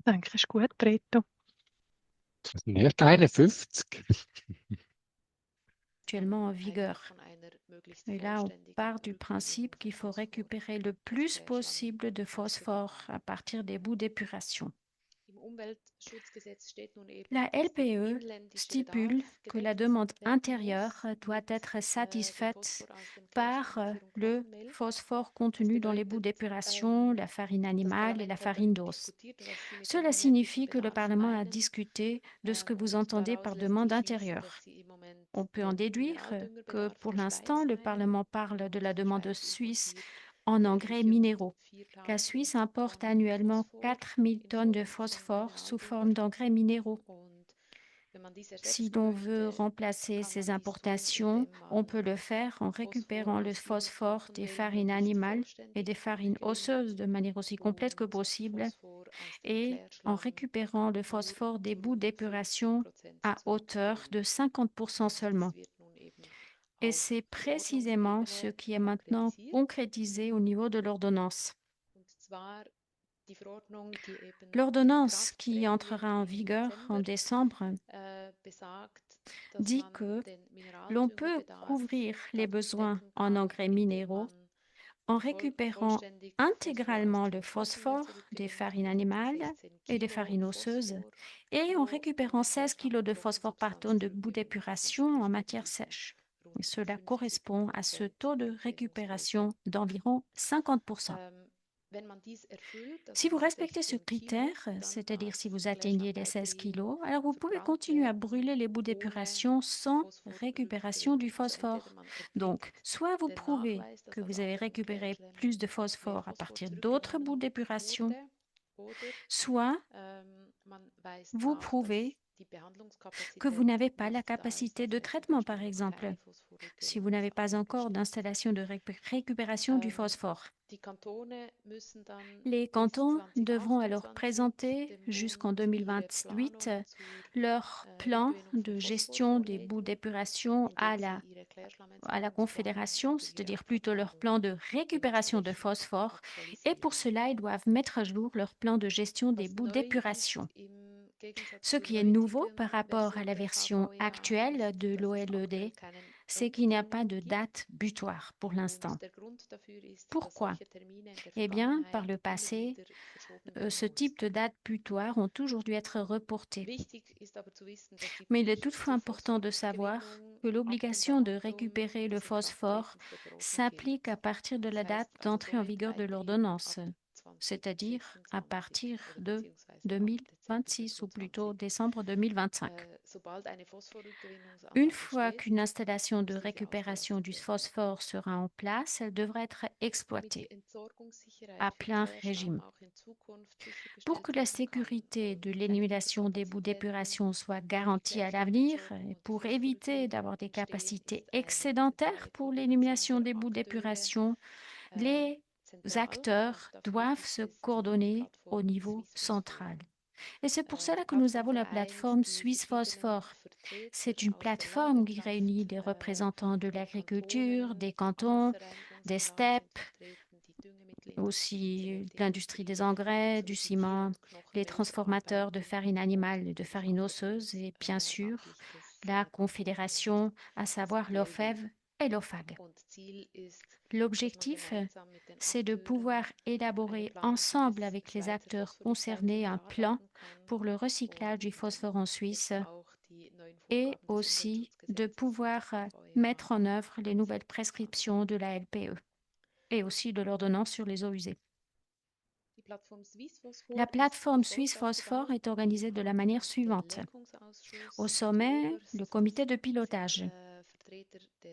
denke, ist gut, Reto. Das sind erst 51. Actuellement en vigueur. Et là, on part du principe qu'il faut récupérer le plus possible de phosphore à partir des bouts d'épuration. La LPE stipule que la demande intérieure doit être satisfaite par le phosphore contenu dans les bouts d'épuration, la farine animale et la farine d'os. Cela signifie que le Parlement a discuté de ce que vous entendez par demande intérieure. On peut en déduire que pour l'instant, le Parlement parle de la demande suisse en engrais minéraux. La Suisse importe annuellement 4 000 tonnes de phosphore sous forme d'engrais minéraux. Si l'on veut remplacer ces importations, on peut le faire en récupérant le phosphore des farines animales et des farines osseuses de manière aussi complète que possible et en récupérant le phosphore des bouts d'épuration à hauteur de 50% seulement. Et c'est précisément ce qui est maintenant concrétisé au niveau de l'ordonnance. L'ordonnance qui entrera en vigueur en décembre dit que l'on peut couvrir les besoins en engrais minéraux en récupérant intégralement le phosphore des farines animales et des farines osseuses et en récupérant 16 kg de phosphore par tonne de bout d'épuration en matière sèche. Et cela correspond à ce taux de récupération d'environ 50%. Si vous respectez ce critère, c'est-à-dire si vous atteignez les 16 kg, alors vous pouvez continuer à brûler les bouts d'épuration sans récupération du phosphore. Donc, soit vous prouvez que vous avez récupéré plus de phosphore à partir d'autres bouts d'épuration, soit vous prouvez que vous n'avez pas la capacité de traitement, par exemple, si vous n'avez pas encore d'installation de récupération du phosphore. Les cantons devront alors présenter jusqu'en 2028 leur plan de gestion des bouts d'épuration à la Confédération, c'est-à-dire plutôt leur plan de récupération de phosphore, et pour cela, ils doivent mettre à jour leur plan de gestion des bouts d'épuration. Ce qui est nouveau par rapport à la version actuelle de l'OLED, c'est qu'il n'y a pas de date butoir pour l'instant. Pourquoi? Eh bien, par le passé, ce type de dates butoirs ont toujours dû être reportées. Mais il est toutefois important de savoir que l'obligation de récupérer le phosphore s'applique à partir de la date d'entrée en vigueur de l'ordonnance, c'est-à-dire à partir de 2026 ou plutôt décembre 2025. Une fois qu'une installation de récupération du phosphore sera en place, elle devra être exploitée à plein régime. Pour que la sécurité de l'élimination des bouts d'épuration soit garantie à l'avenir et pour éviter d'avoir des capacités excédentaires pour l'élimination des bouts d'épuration, les acteurs doivent se coordonner au niveau central. Et c'est pour cela que nous avons la plateforme Suisse Phosphore. C'est une plateforme qui réunit des représentants de l'agriculture, des cantons, des steppes, aussi l'industrie des engrais, du ciment, les transformateurs de farine animale et de farine osseuse et bien sûr la Confédération, à savoir l'OFEV et l'OFAG. L'objectif, c'est de pouvoir élaborer ensemble avec les acteurs concernés un plan pour le recyclage du phosphore en Suisse et aussi de pouvoir mettre en œuvre les nouvelles prescriptions de la LPE et aussi de l'ordonnance sur les eaux usées. La plateforme Suisse Phosphore est organisée de la manière suivante. Au sommet, le comité de pilotage.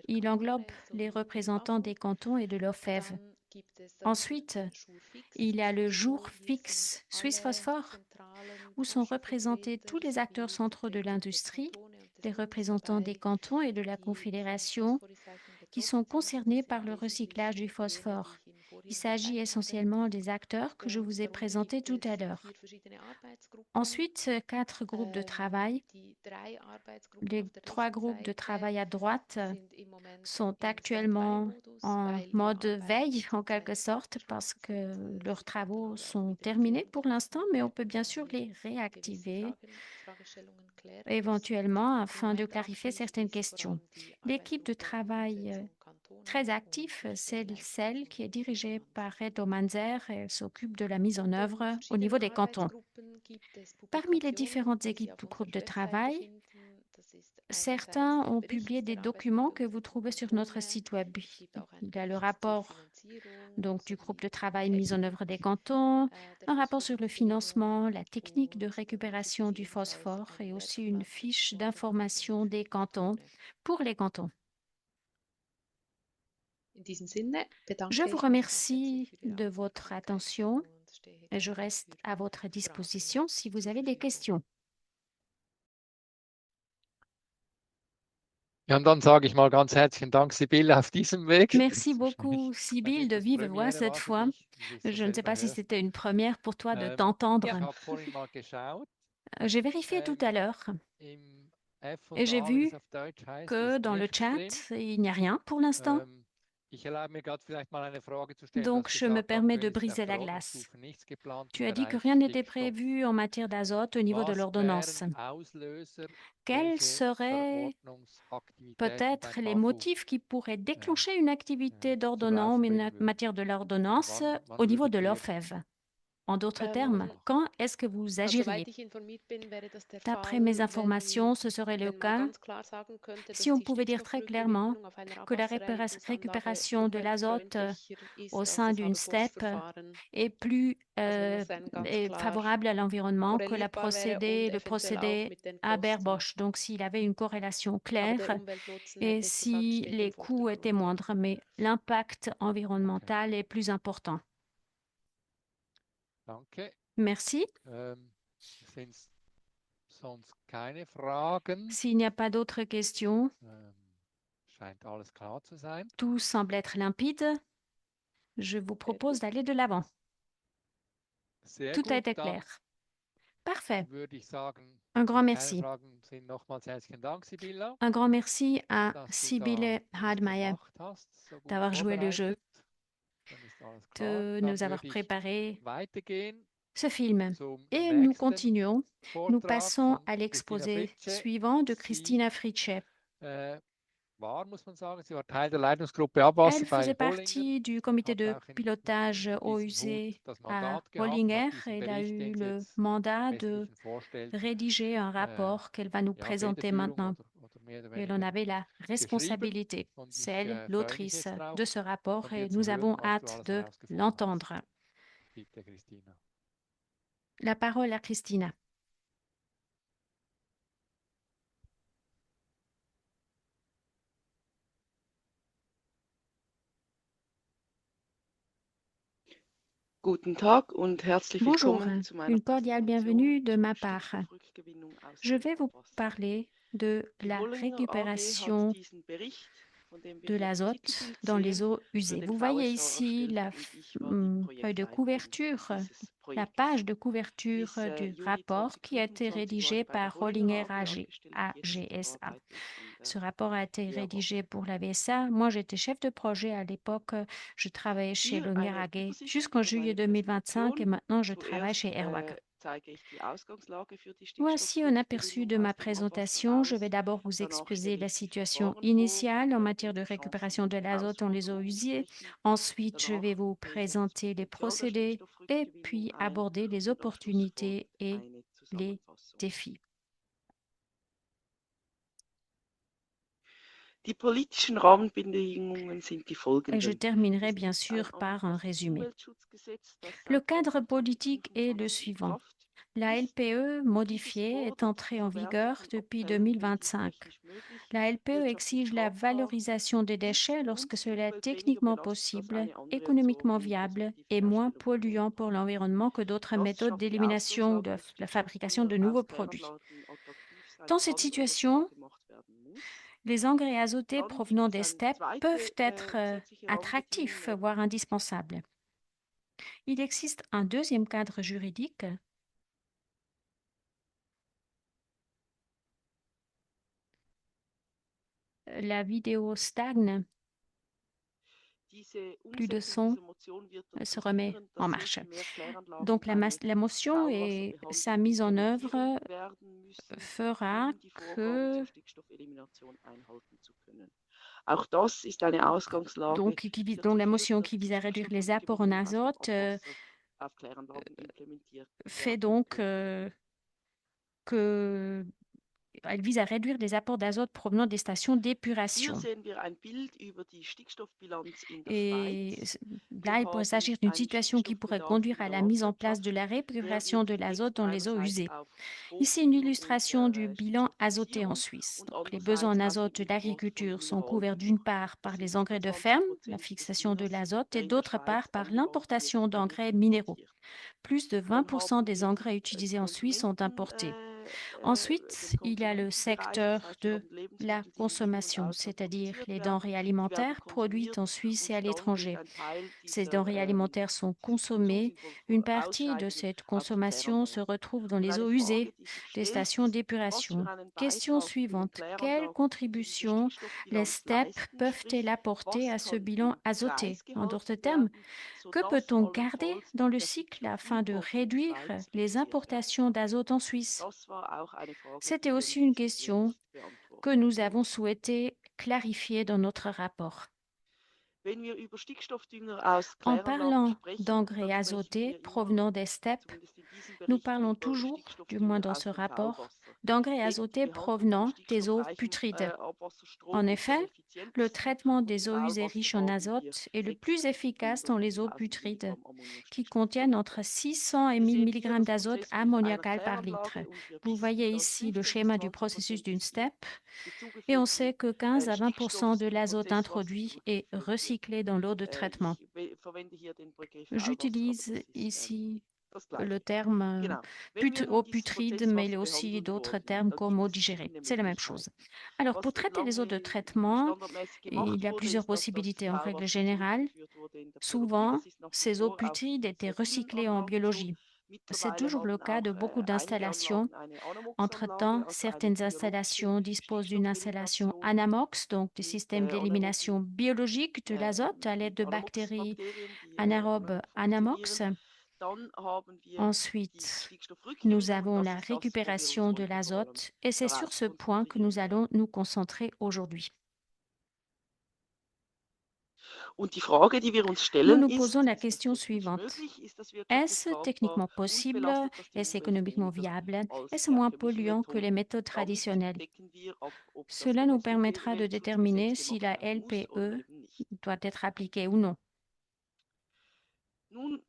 Il englobe les représentants des cantons et de l'OFEV. Ensuite, il y a le jour fixe Suisse Phosphore, où sont représentés tous les acteurs centraux de l'industrie, les représentants des cantons et de la Confédération, qui sont concernés par le recyclage du phosphore. Il s'agit essentiellement des acteurs que je vous ai présentés tout à l'heure. Ensuite, 4 groupes de travail. Les 3 groupes de travail à droite sont actuellement en mode veille, en quelque sorte, parce que leurs travaux sont terminés pour l'instant, mais on peut bien sûr les réactiver éventuellement afin de clarifier certaines questions. L'équipe de travail très active, c'est celle qui est dirigée par Reto Manzer et elle s'occupe de la mise en œuvre au niveau des cantons. Parmi les différentes équipes ou groupes de travail, certains ont publié des documents que vous trouvez sur notre site web. Il y a le rapport donc, du groupe de travail mise en œuvre des cantons, un rapport sur le financement, la technique de récupération du phosphore et aussi une fiche d'information des cantons pour les cantons. Je vous remercie de votre attention et je reste à votre disposition si vous avez des questions. Ja, und dann sage ich mal ganz herzlichen Dank, Sibylle, auf diesem Weg. Merci beaucoup, Sibylle, de vive voix cette war für fois. dich, wie du es so Je ne sais selber pas si hörst. c'était une première pour toi de Ich t'entendre. habe vorhin mal geschaut, J'ai vérifié tout à l'heure im et j'ai F&A, wie vu das auf Deutsch heißt, que ist dans le nichts chat, drin. il n'y a rien pour l'instant. Ich erlaube mir gerade vielleicht mal eine Frage zu stellen. Du Donc, hast je me gesagt, permets de aktuell ist auf briser der la glace. Ordnungsstufe nichts geplant Tu im as dit que Bereich rien n'était Stickstoff. prévu en matière d'azote au niveau de Was l'ordonnance. wären Auslöser, Quels welche seraient Verordnungsaktivitäten peut-être beim les BAFU motifs qui pourraient déclencher une activité zum d'ordonnance Laufen en bringen würden? matière de Oder l'ordonnance wann au niveau würdet de ihr l'OFEV? En d'autres etwas termes, machen? quand est-ce que vous agiriez? D'après mes informations, ce serait le cas si on pouvait dire très clairement que la récupération de l'azote au sein d'une steppe est plus est favorable à l'environnement que le procédé Haber-Bosch. Donc, s'il avait une corrélation claire et si les coûts étaient moindres, mais l'impact environnemental est plus important. Danke. Merci. Sind sonst keine Fragen? S'il n'y a pas d'autres questions, Scheint alles klar zu sein. tout semble être limpide. Je vous propose d'aller de l'avant. Sehr Tout a gut, été dann clair. Parfait. würde ich sagen, Un grand wenn keine merci. Fragen sind, nochmals herzlichen Dank, Sibylla, Un grand merci à dass du Sibylle das Hadmayer gemacht hast, so gut d'avoir joué le jeu, vorbereitet. Dann ist alles klar. de Dann nous avoir würde ich préparé weitergehen ce film. zum Et nous nächsten continuons. Nous Vortrag passons von à Christina l'exposé Fritsche. suivant de Sie Christina Fritsche. muss man sagen, sie war Teil der Leitungsgruppe Abwasser Elle bei faisait Bollinger, partie du comité hat de auch in pilotage eaux diesem Hut usées das à Mandat gehabt, Bollinger. hat diesen Elle a Bericht, eu den sie le jetzt mandat de Westlichen vorstellt, rédiger un rapport qu'elle va nous ja, présenter Federführung maintenant. oder mehr oder Elle en weniger avait la geschrieben. responsabilité. Und C'est ich elle freue mich l'autrice jetzt de drauf, ce rapport von et dir zu nous hören, avons was du hâte alles de herausgefunden l'entendre. hast. Bitte, Christina. La parole à Christina. Guten Tag und herzlich Bonjour, willkommen zu meiner une cordiale bienvenue de ma part. Stickstoffrückgewinnung aus Je dem vais vous Abwasser. parler de Die la Bollinger AG hat récupération diesen Bericht, von dem wir de hier das l'azote Titelbild dans les sehen, eaux für usées. den Vous voyez VSA ici erstellt la und ich war die feuille de Projektleiterin couverture, dieses la Projekts. page de couverture Bis du Juli rapport qui a été 2025 war rédigé ich bei der par Bollinger Rollinger AG AG, angestellt. Jetzt AGSA. arbeite ich an Ce der rapport a été IABA. rédigé pour la VSA. Moi, j'étais chef de projet à l'époque. Je travaillais chez Hier Rollinger eine AG Übersicht jusqu'en über juillet meine 2025 et Präsentation. maintenant je travaille chez Zuerst Airwag. zeige ich die Ausgangslage für die Voici un aperçu Stickstoffrückgewinnung de ma aus dem Abwasser présentation. Je aus. vais d'abord vous Danach exposer stelle la ich die situation Verfahren vor initiale en und matière de die Chancen récupération und de l'azote dans les eaux Herausforderungen usées. besprechen. Ensuite, je vais Danach vous erkläre ich das présenter les Potenzial der procédés et Stickstoffrückgewinnung puis ein aborder les und am Schluss opportunités folgt et eine les Zusammenfassung. défis. Die politischen Rahmenbedingungen sind die Et je folgenden. terminerai Es bien gibt ein sûr par un résumé. Umweltschutzgesetz, das Le seit cadre politique est 2025 le in suivant. Kraft La ist. LPE Dieses modifiée est fordert entrée die en vigueur Verwertung von depuis Abfällen, wenn dies 2025. technisch möglich, La LPE wirtschaftlich exige la tragbar valorisation des déchets ist lorsque und die cela est Umwelt weniger techniquement belastet als possible, eine andere économiquement Entsorgung viable respektive et moins Herstellung von neuen polluant pour Produkten. l'environnement que d'autres Das méthodes schafft die d'élimination ou de Ausgangslage, dass la fabrication de Stickstoffmüll nouveaux aus produits. Kläranlagen attraktiv sein Dans cette kann und das situation, klar gemacht werden muss. Les engrais azotés Dann provenant gibt es des eine steppes zweite peuvent être gesetzliche attractifs, Rahmenbedingung. voire indispensables. Il existe un deuxième cadre juridique la vidéo stagne, Diese plus de Umsetzung son, dieser Motion wird elle se dazu remet führen, en dass marche. nicht mehr Kläranlagen Donc eine la motion et sa Grauwasserbehandlung mise en œuvre implementieren werden müssen, fera um die Vorgaben que zur Stickstoffelimination einhalten zu können. Auch das ist eine Ausgangslage, die dont dazu la führt, motion dass qui die vise à réduire les apports en Stickstoffrückgewinnung aus dem azote Abwasser auf Kläranlagen implementiert fait werden donc könnte. que elle vise à réduire les apports d'azote provenant des stations Hier d'épuration. sehen wir ein Bild über die Stickstoffbilanz in der Et Schweiz. là, il pourrait s'agir d'une Einen situation qui pourrait Stickstoffbedarf conduire in à der la mise en place Landwirtschaft. de la Der répuration wird de l'azote gedeckt dans les eaux einerseits usées. auf Ici, une Hochgewinnung und illustration du bilan azoté en Stickstofffixierung Suisse. und Donc, les besoins en andererseits auf azote den de Import von l'agriculture sont couverts d'une Mineraldünger. part Das par sind les engrais de ferme, la 25% des fixation de Düngers, l'azote, der et in der d'autre part Schweiz par angebaut wird l'importation und d'engrais minéraux. importiert. Plus de Dann 20% haben des wir engrais utilisés en Suisse sont importés. den Ensuite, il y a le Konsumentenbereich, das secteur heißt, wir de haben la Lebensmittel, die im In- und consommation, Ausland c'est-à-dire produziert les werden, denrées die werden alimentaires produites konsumiert en Suisse et à und dann wird l'étranger. ein Teil Ces denrées alimentaires sont dieses consommées. Une partie de Ausscheidungen cette auf die consommation se Kläranlagen. retrouve dans Und les eine eaux Frage, usées die sich des stellt, stations ist, was für d'épuration. einen Question Beitrag in den suivante. Quelle Kläranlagen zu dieser contribution les Stickstoffbilanz steppes leisten, peuvent-elles sprich, apporter was à ce kann bilan im azoté? Kreis En d'autres gehalten termes, werden, que sodass peut-on garder allenfalls dans le der cycle afin de Stickstoffimport in die réduire Schweiz les reduziert werden importations kann? d'azote en Suisse? Das war auch eine Frage, C'était die wir aussi une nicht question jetzt que beantworten nous avons können. souhaité clarifier dans notre rapport. Wenn wir über Stickstoffdünger aus En Kläranlagen parlant sprechen, d'engrais dann sprechen azotés wir immer, provenant des steppes, zumindest in diesem nous Bericht, parlons über toujours, du moins Stickstoffdünger dans aus ce dem rapport, Faulwasser. d'engrais Denn die azotés Behandlung von provenant des eaux stickstoffreichem putrides. En Abwasserstrom ist am effet, le effizientesten traitement und im des eaux usées Faulwasser riches en haben wir azote est le plus 6 bis efficace dans les eaux 7.000 putrides, Milligramm qui contiennent Ammoniumstickstoff pro entre Liter. 600 et Wir 1000 sehen hier mg das d'azote Prozessbild einer ammoniacal par litre. Kläranlage und wir Vous wissen, voyez dass ici le 15 bis schéma du 20% processus d'une des steppe et on zugeführten sait que 15 à 20% Stickstoffs de im l'azote Prozesswasser introduit est zurückgeführt wird. recyclé dans l'eau de traitement. Ich verwende hier den Begriff Faulwasser, aber J'utilise das ist ici das le Gleiche. terme Genau. Wenn wir eau nun dieses putride, mais il y Prozesswasser a aussi behandeln d'autres wollen, termes dann comme gibt eau es digérée. verschiedene C'est la même chose. Möglichkeiten. Alors, Was pour traiter les eaux de lange traitement, standardmäßig il gemacht y a wurde, plusieurs ist, dass das possibilités. En règle Faulwasser générale, zurückgeführt wurde in der Biologie. souvent, Das ist nach wie ces eaux vor auf putrides étaient sehr vielen recyclées en Anlagen so. biologie. C'est Mittlerweile toujours le haben cas de auch beaucoup einige d'installations. Anlagen eine Anamox-Anlage, Entre-temps, also eine certaines biologische installations disposent d'une installation Stickstoffelimination Anamox, donc des mit systèmes d'élimination anaeroben biologique de l'azote à l'aide mit de bactéries Anamox-Bakterien, die anaérobes analog Anamox. funktionieren. Dann haben wir die Ensuite, nous Stickstoffrückgewinnung und avons das la ist das, wo wir uns récupération de heute vor allem l'azote et c'est sur darauf ce point que nous konzentrieren allons werden. nous concentrer aujourd'hui. Und die Frage, die wir uns Nous stellen, nous posons la ist das question technisch suivante. möglich? Ist das wirtschaftlich Est-ce tragbar techniquement und possible? belastet das die Est-ce Umwelt économiquement weniger viable? als Est-ce moins herkömmliche polluant que les Methoden? méthodes Damit traditionnelles? decken wir ab, ob das Cela nous gemäß permettra de déterminer Umweltschutzgesetz si gemacht la werden muss oder LPE eben nicht. doit être appliquée ou non. Nun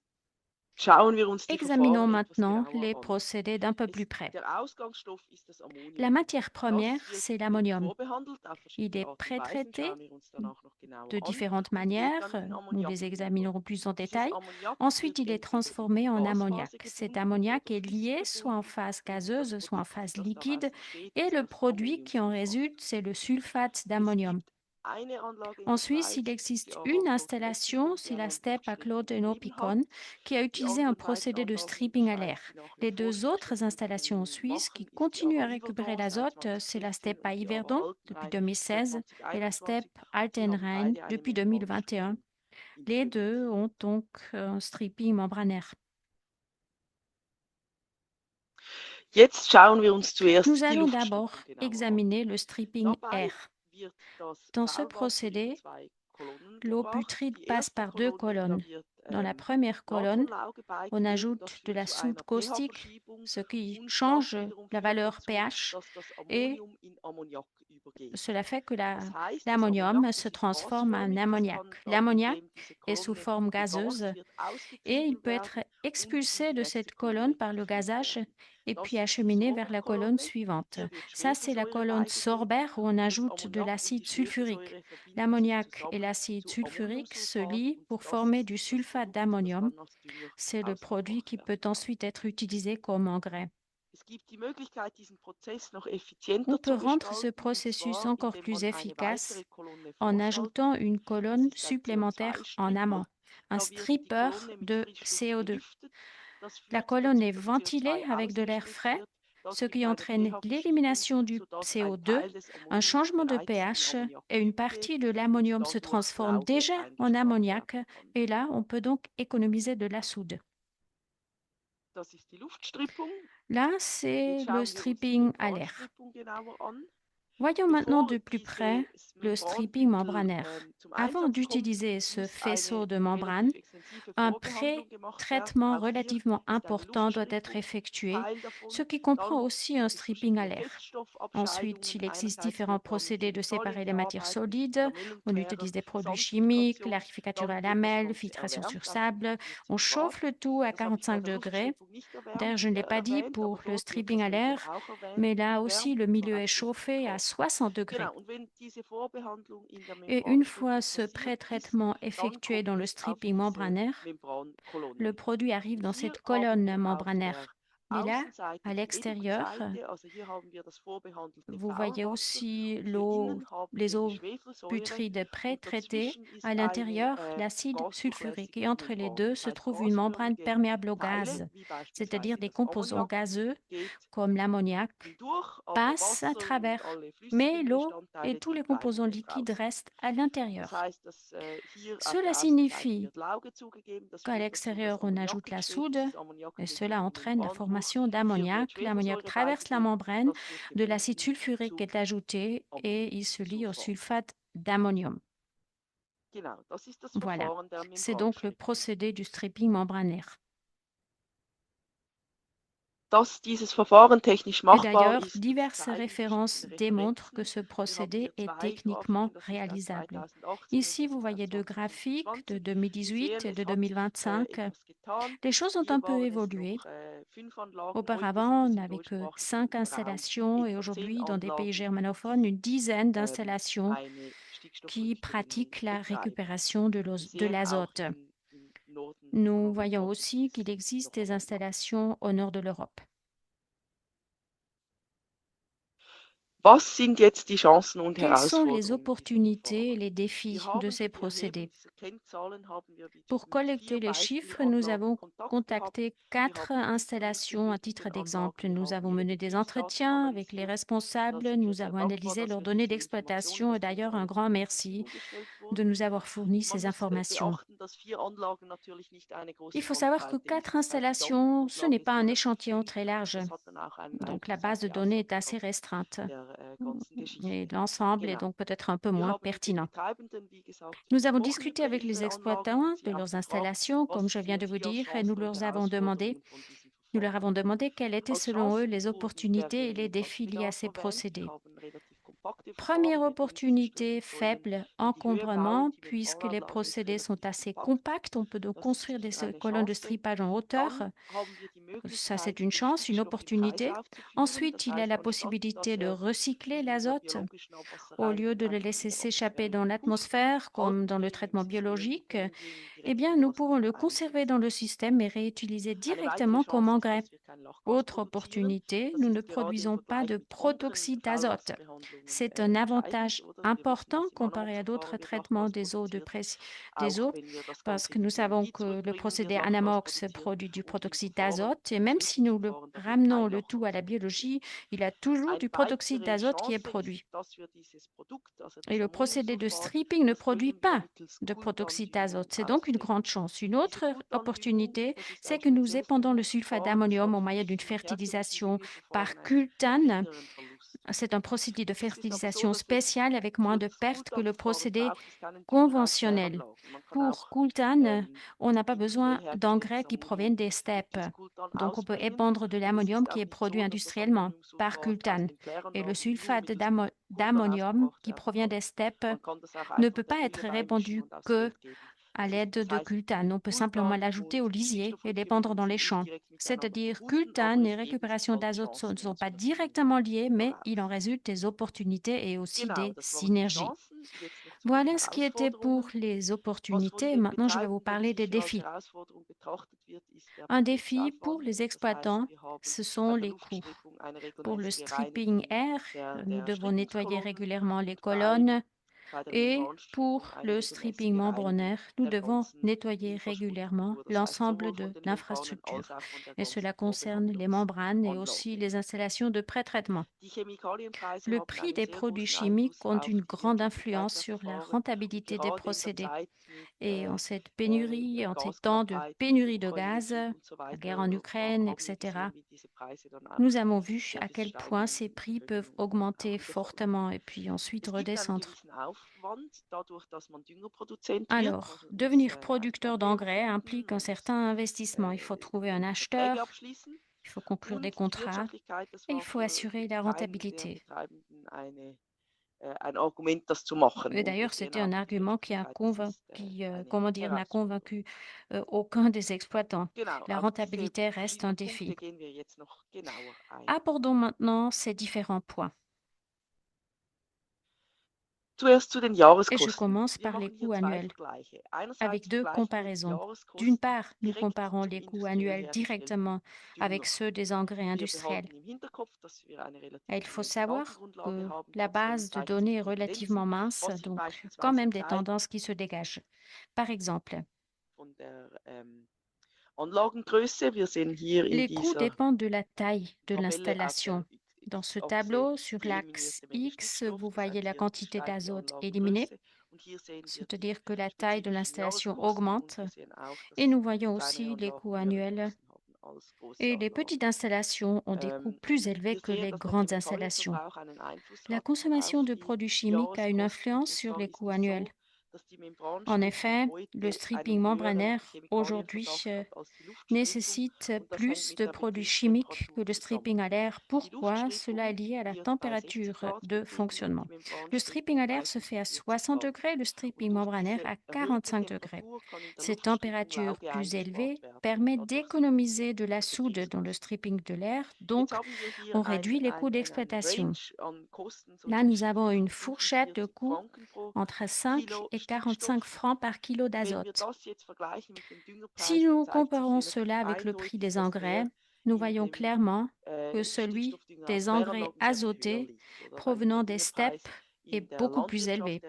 schauen wir uns die Examinons Verfahren etwas maintenant genauer les an. procédés d'un peu plus près. Der Ausgangsstoff ist das La Ammonium. matière première, Das wird c'est eben l'ammonium. vorbehandelt auf Il verschiedene est Arten und Weisen, pré-traité schauen wir uns dann auch noch genauer de an différentes und geht manières. dann in Nous Ammoniak les über. examinerons plus en Dieses détail. Ammoniak Ensuite, wird il est entweder in transformé en ammoniac. Gasphase Cet gebunden ammoniac oder est lié flüssig soit en gebunden phase und das gazeuse, soit en Produkt, phase das liquide. daraus entsteht, Et ist le das produit qui en Ammoniumsulfat. résulte, c'est le sulfate Es d'ammonium. gibt eine Anlage in En der Suisse, il Schweiz, existe die une aber dort installation, Essigung c'est der la steppe à Landwirtsstrippen gegeben hat. Claude-Enopicon, qui a Die utilisé un anderen beiden procédé de Anlagen in der stripping à Schweiz, l'air. die nach wie Les vor deux autres installations en Stickstoffentwicklung Suisse qui machen, ist die continuent à AVA récupérer Iverdor seit l'azote, c'est la 2016 steppe à und die Yverdon AVA depuis Altenrhein seit 2016 et la steppe 2021. Sie haben Altenrhein beide eine depuis 2021. Membranstriping Les deux implementiert. ont donc un stripping membranaire. Jetzt schauen wir uns zuerst Nous die allons d'abord Luftstripping genauer an. examiner le stripping Dabei air. wird das Dans ce Faulwasser über procédé, zwei Kolonnen l'eau gebracht. putride Die passe erste par deux Kolonne, da colonnes. wird Dans la première colonne, Natronlauge on beigegeben. Das ajoute de führt la zu einer soude caustique, pH-Verschiebung ce qui und das change wiederum la führt valeur dazu, pH dass das et Ammonium in Ammoniak übergeht. cela fait que Das heißt, das l'ammonium Ammoniak, se das ist transforme en gasförmig, das ammoniac. kann dann, L'ammoniac indem diese est sous Kolonne forme gegast gazeuse wird, et il ausgetrieben peut être werden und in expulsé die de nächste cette colonne Kolonne par le geführt gazage werden. et Das puis ist die acheminé vers la colonne Sorberkolonne. suivante. Hier wird Ça, c'est la Schwefelsäure colonne beigegeben sorbaire où on und das ajoute de Ammoniak und die l'acide sulfurique. Schwefelsäure verbinden sich L'ammoniac et zusammen l'acide zu sulfurique se Ammoniumsulfat lient und pour das former ist du das sulfate Produkt, das d'ammonium. dann als Dünger C'est le produit ausgebracht qui peut werden kann. ensuite être utilisé comme engrais. On peut rendre ce processus encore plus efficace en ajoutant une colonne supplémentaire en amont, un stripper de CO2. La colonne est ventilée avec de l'air frais, ce qui entraîne l'élimination du CO2, un changement de pH et une partie de l'ammonium se transforme déjà en ammoniac et là, on peut donc économiser de la soude. Là, c'est le stripping à l'air. Voyons maintenant de plus près le stripping membranaire. Avant d'utiliser ce faisceau de membrane, un pré-traitement relativement important doit être effectué, ce qui comprend aussi un stripping à l'air. Ensuite, il existe différents procédés de séparer les matières solides. On utilise des produits chimiques, clarificateur à lamelles, filtration sur sable. On chauffe le tout à 45 degrés. D'ailleurs, je ne l'ai pas dit pour le stripping à l'air, mais là aussi, le milieu est chauffé à 60 degrés. Et une fois ce pré-traitement effectué dans le stripping membranaire, le produit arrive dans cette colonne membranaire. Et là, à l'extérieur, vous voyez aussi les eaux putrides pré-traitées. À l'intérieur, l'acide sulfurique. Et entre les deux se trouve une membrane perméable au gaz, c'est-à-dire des composants gazeux comme l'ammoniac passent à travers, mais l'eau et tous les composants liquides restent à l'intérieur. Cela signifie qu'à l'extérieur, on ajoute la soude et cela entraîne la formation d'ammoniac. L'ammoniac traverse la membrane, de l'acide sulfurique est ajouté et il se lie au sulfate d'ammonium. Voilà, c'est donc le procédé du stripping membranaire. Et d'ailleurs, diverses références démontrent que ce procédé est techniquement réalisable. Ici, vous voyez deux graphiques de 2018 et de 2025. Les choses ont un peu évolué. Auparavant, on n'avait que 5 installations et aujourd'hui, dans des pays germanophones, une dizaine d'installations qui pratiquent la récupération de l'azote. Nous voyons aussi qu'il existe des installations au nord de l'Europe. Quelles sont les opportunités et les défis de ces procédés? Pour collecter les chiffres, nous avons contacté 4 installations à titre d'exemple. Nous avons mené des entretiens avec les responsables, nous avons analysé leurs données d'exploitation et d'ailleurs un grand merci de nous avoir fourni ces informations. Il faut savoir que 4 installations, ce n'est pas un échantillon très large. Donc la base de données est assez restreinte et l'ensemble est donc peut-être un peu moins pertinent. Nous avons discuté avec les exploitants de leurs installations, comme je viens de vous dire, et nous leur avons demandé quelles étaient selon eux les opportunités et les défis liés à ces procédés. Première opportunité, faible encombrement, puisque les procédés sont assez compacts. On peut donc construire des colonnes de strippage en hauteur. Ça, c'est une chance, une opportunité. Ensuite, il y a la possibilité de recycler l'azote. Au lieu de le laisser s'échapper dans l'atmosphère, comme dans le traitement biologique, eh bien, nous pouvons le conserver dans le système et réutiliser directement comme engrais. Autre opportunité, nous ne produisons pas de protoxyde d'azote. C'est un avantage important comparé à d'autres traitements des eaux, parce que nous savons que le procédé Anamox produit du protoxyde d'azote et même si nous ramenons le tout à la biologie, il y a toujours du protoxyde d'azote qui est produit. Et le procédé de stripping ne produit pas de protoxyde d'azote. C'est donc une grande chance. Une autre opportunité, c'est que nous épandons le sulfate d'ammonium au moyen d'une fertilisation par cultane. C'est un procédé de fertilisation spécial avec moins de pertes que le procédé conventionnel. Pour cultane, on n'a pas besoin d'engrais qui proviennent des steppes. Donc, on peut épandre de l'ammonium qui est produit industriellement par cultane. Et le sulfate d'ammonium qui provient des steppes ne peut pas être répandu que à l'aide de cultane. On peut simplement l'ajouter au lisier et l'épandre dans les champs. C'est-à-dire, cultane et récupération d'azote ne sont pas directement liés, mais il en résulte des opportunités et aussi des synergies. Voilà ce qui était pour les opportunités. Maintenant, je vais vous parler des défis. Un défi pour les exploitants, ce sont les coûts. Pour le stripping air, nous devons nettoyer régulièrement les colonnes et pour le stripping membrannaire, nous devons nettoyer régulièrement l'ensemble de l'infrastructure. Et cela concerne les membranes et aussi les installations de pré-traitement. Le prix des produits chimiques compte une grande influence sur la rentabilité des procédés. Et en cette pénurie, en ces temps de pénurie de gaz, la guerre en Ukraine, etc., nous avons vu à quel point ces prix peuvent augmenter fortement et puis ensuite redescendre. Alors, devenir producteur d'engrais implique un certain investissement. Il faut trouver un acheteur, il faut conclure des contrats et il faut assurer la rentabilité. Et d'ailleurs, c'était un argument qui n'a convaincu aucun des exploitants. La rentabilité reste un défi. Abordons maintenant ces différents points. Et je commence par les coûts annuels, avec deux comparaisons. D'une part, nous comparons les coûts annuels directement avec ceux des engrais industriels. Et il faut savoir que la base de données est relativement mince, donc quand même des tendances qui se dégagent. Par exemple, les coûts dépendent de la taille de l'installation. Dans ce tableau, sur l'axe X, vous voyez la quantité d'azote éliminée, c'est-à-dire que la taille de l'installation augmente. Et nous voyons aussi les coûts annuels. Et les petites installations ont des coûts plus élevés que les grandes installations. La consommation de produits chimiques a une influence sur les coûts annuels. En effet, le stripping membranaire aujourd'hui nécessite plus de produits chimiques que le stripping à l'air. Pourquoi? Cela est lié à la température de fonctionnement. Le stripping à l'air se fait à 60 degrés, le stripping membranaire à 45 degrés. Cette température plus élevée permet d'économiser de la soude dans le stripping de l'air, donc on réduit les coûts d'exploitation. Là, nous avons une fourchette de coûts entre 5 et 45 francs par kilo d'azote. Si nous comparons cela avec le prix des engrais, nous voyons clairement que celui des engrais azotés provenant des steppes est beaucoup plus élevé.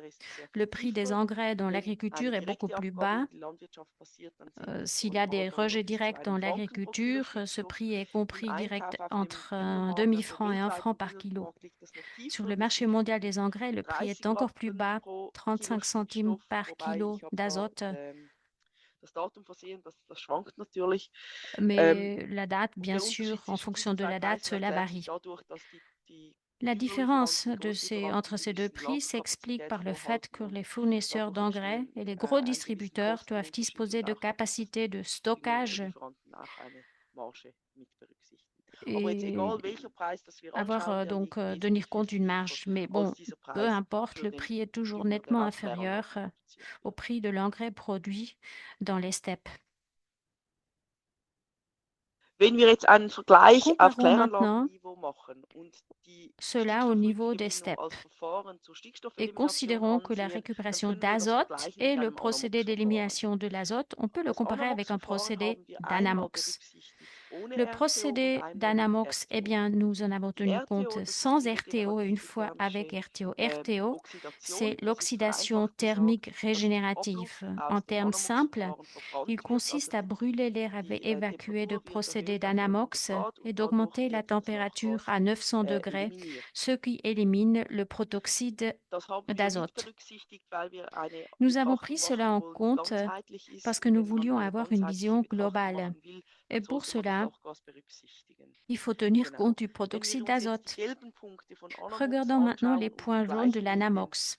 Le prix des engrais dans l'agriculture est beaucoup plus bas. S'il y a des rejets directs dans l'agriculture, ce prix est compris direct entre un demi-franc et 1 franc par kilo. Sur le marché mondial des engrais, le prix est encore plus bas, 35 centimes par kilo d'azote. Mais la date, bien sûr, en fonction de la date, cela varie. La différence entre ces deux prix s'explique par le fait que les fournisseurs d'engrais et les gros distributeurs doivent disposer de capacités de stockage et avoir tenir compte d'une marge. Mais bon, peu importe, le prix est toujours nettement inférieur au prix de l'engrais produit dans les steppes. Comparons maintenant cela au niveau des steppes et considérons que la récupération d'azote et le procédé d'élimination de l'azote, on peut le comparer avec un procédé d'Anamox. Le procédé d'Anamox, eh bien, nous en avons tenu compte sans RTO et une fois avec RTO. RTO, c'est l'oxydation thermique régénérative. En termes simples, il consiste à brûler l'air évacué de procédé d'Anamox et d'augmenter la température à 900 degrés, ce qui élimine le protoxyde d'azote. Nous avons pris cela en compte parce que nous voulions avoir une vision globale. Et pour cela, il faut tenir compte du protoxyde d'azote. Regardons maintenant les points jaunes de l'Anamox.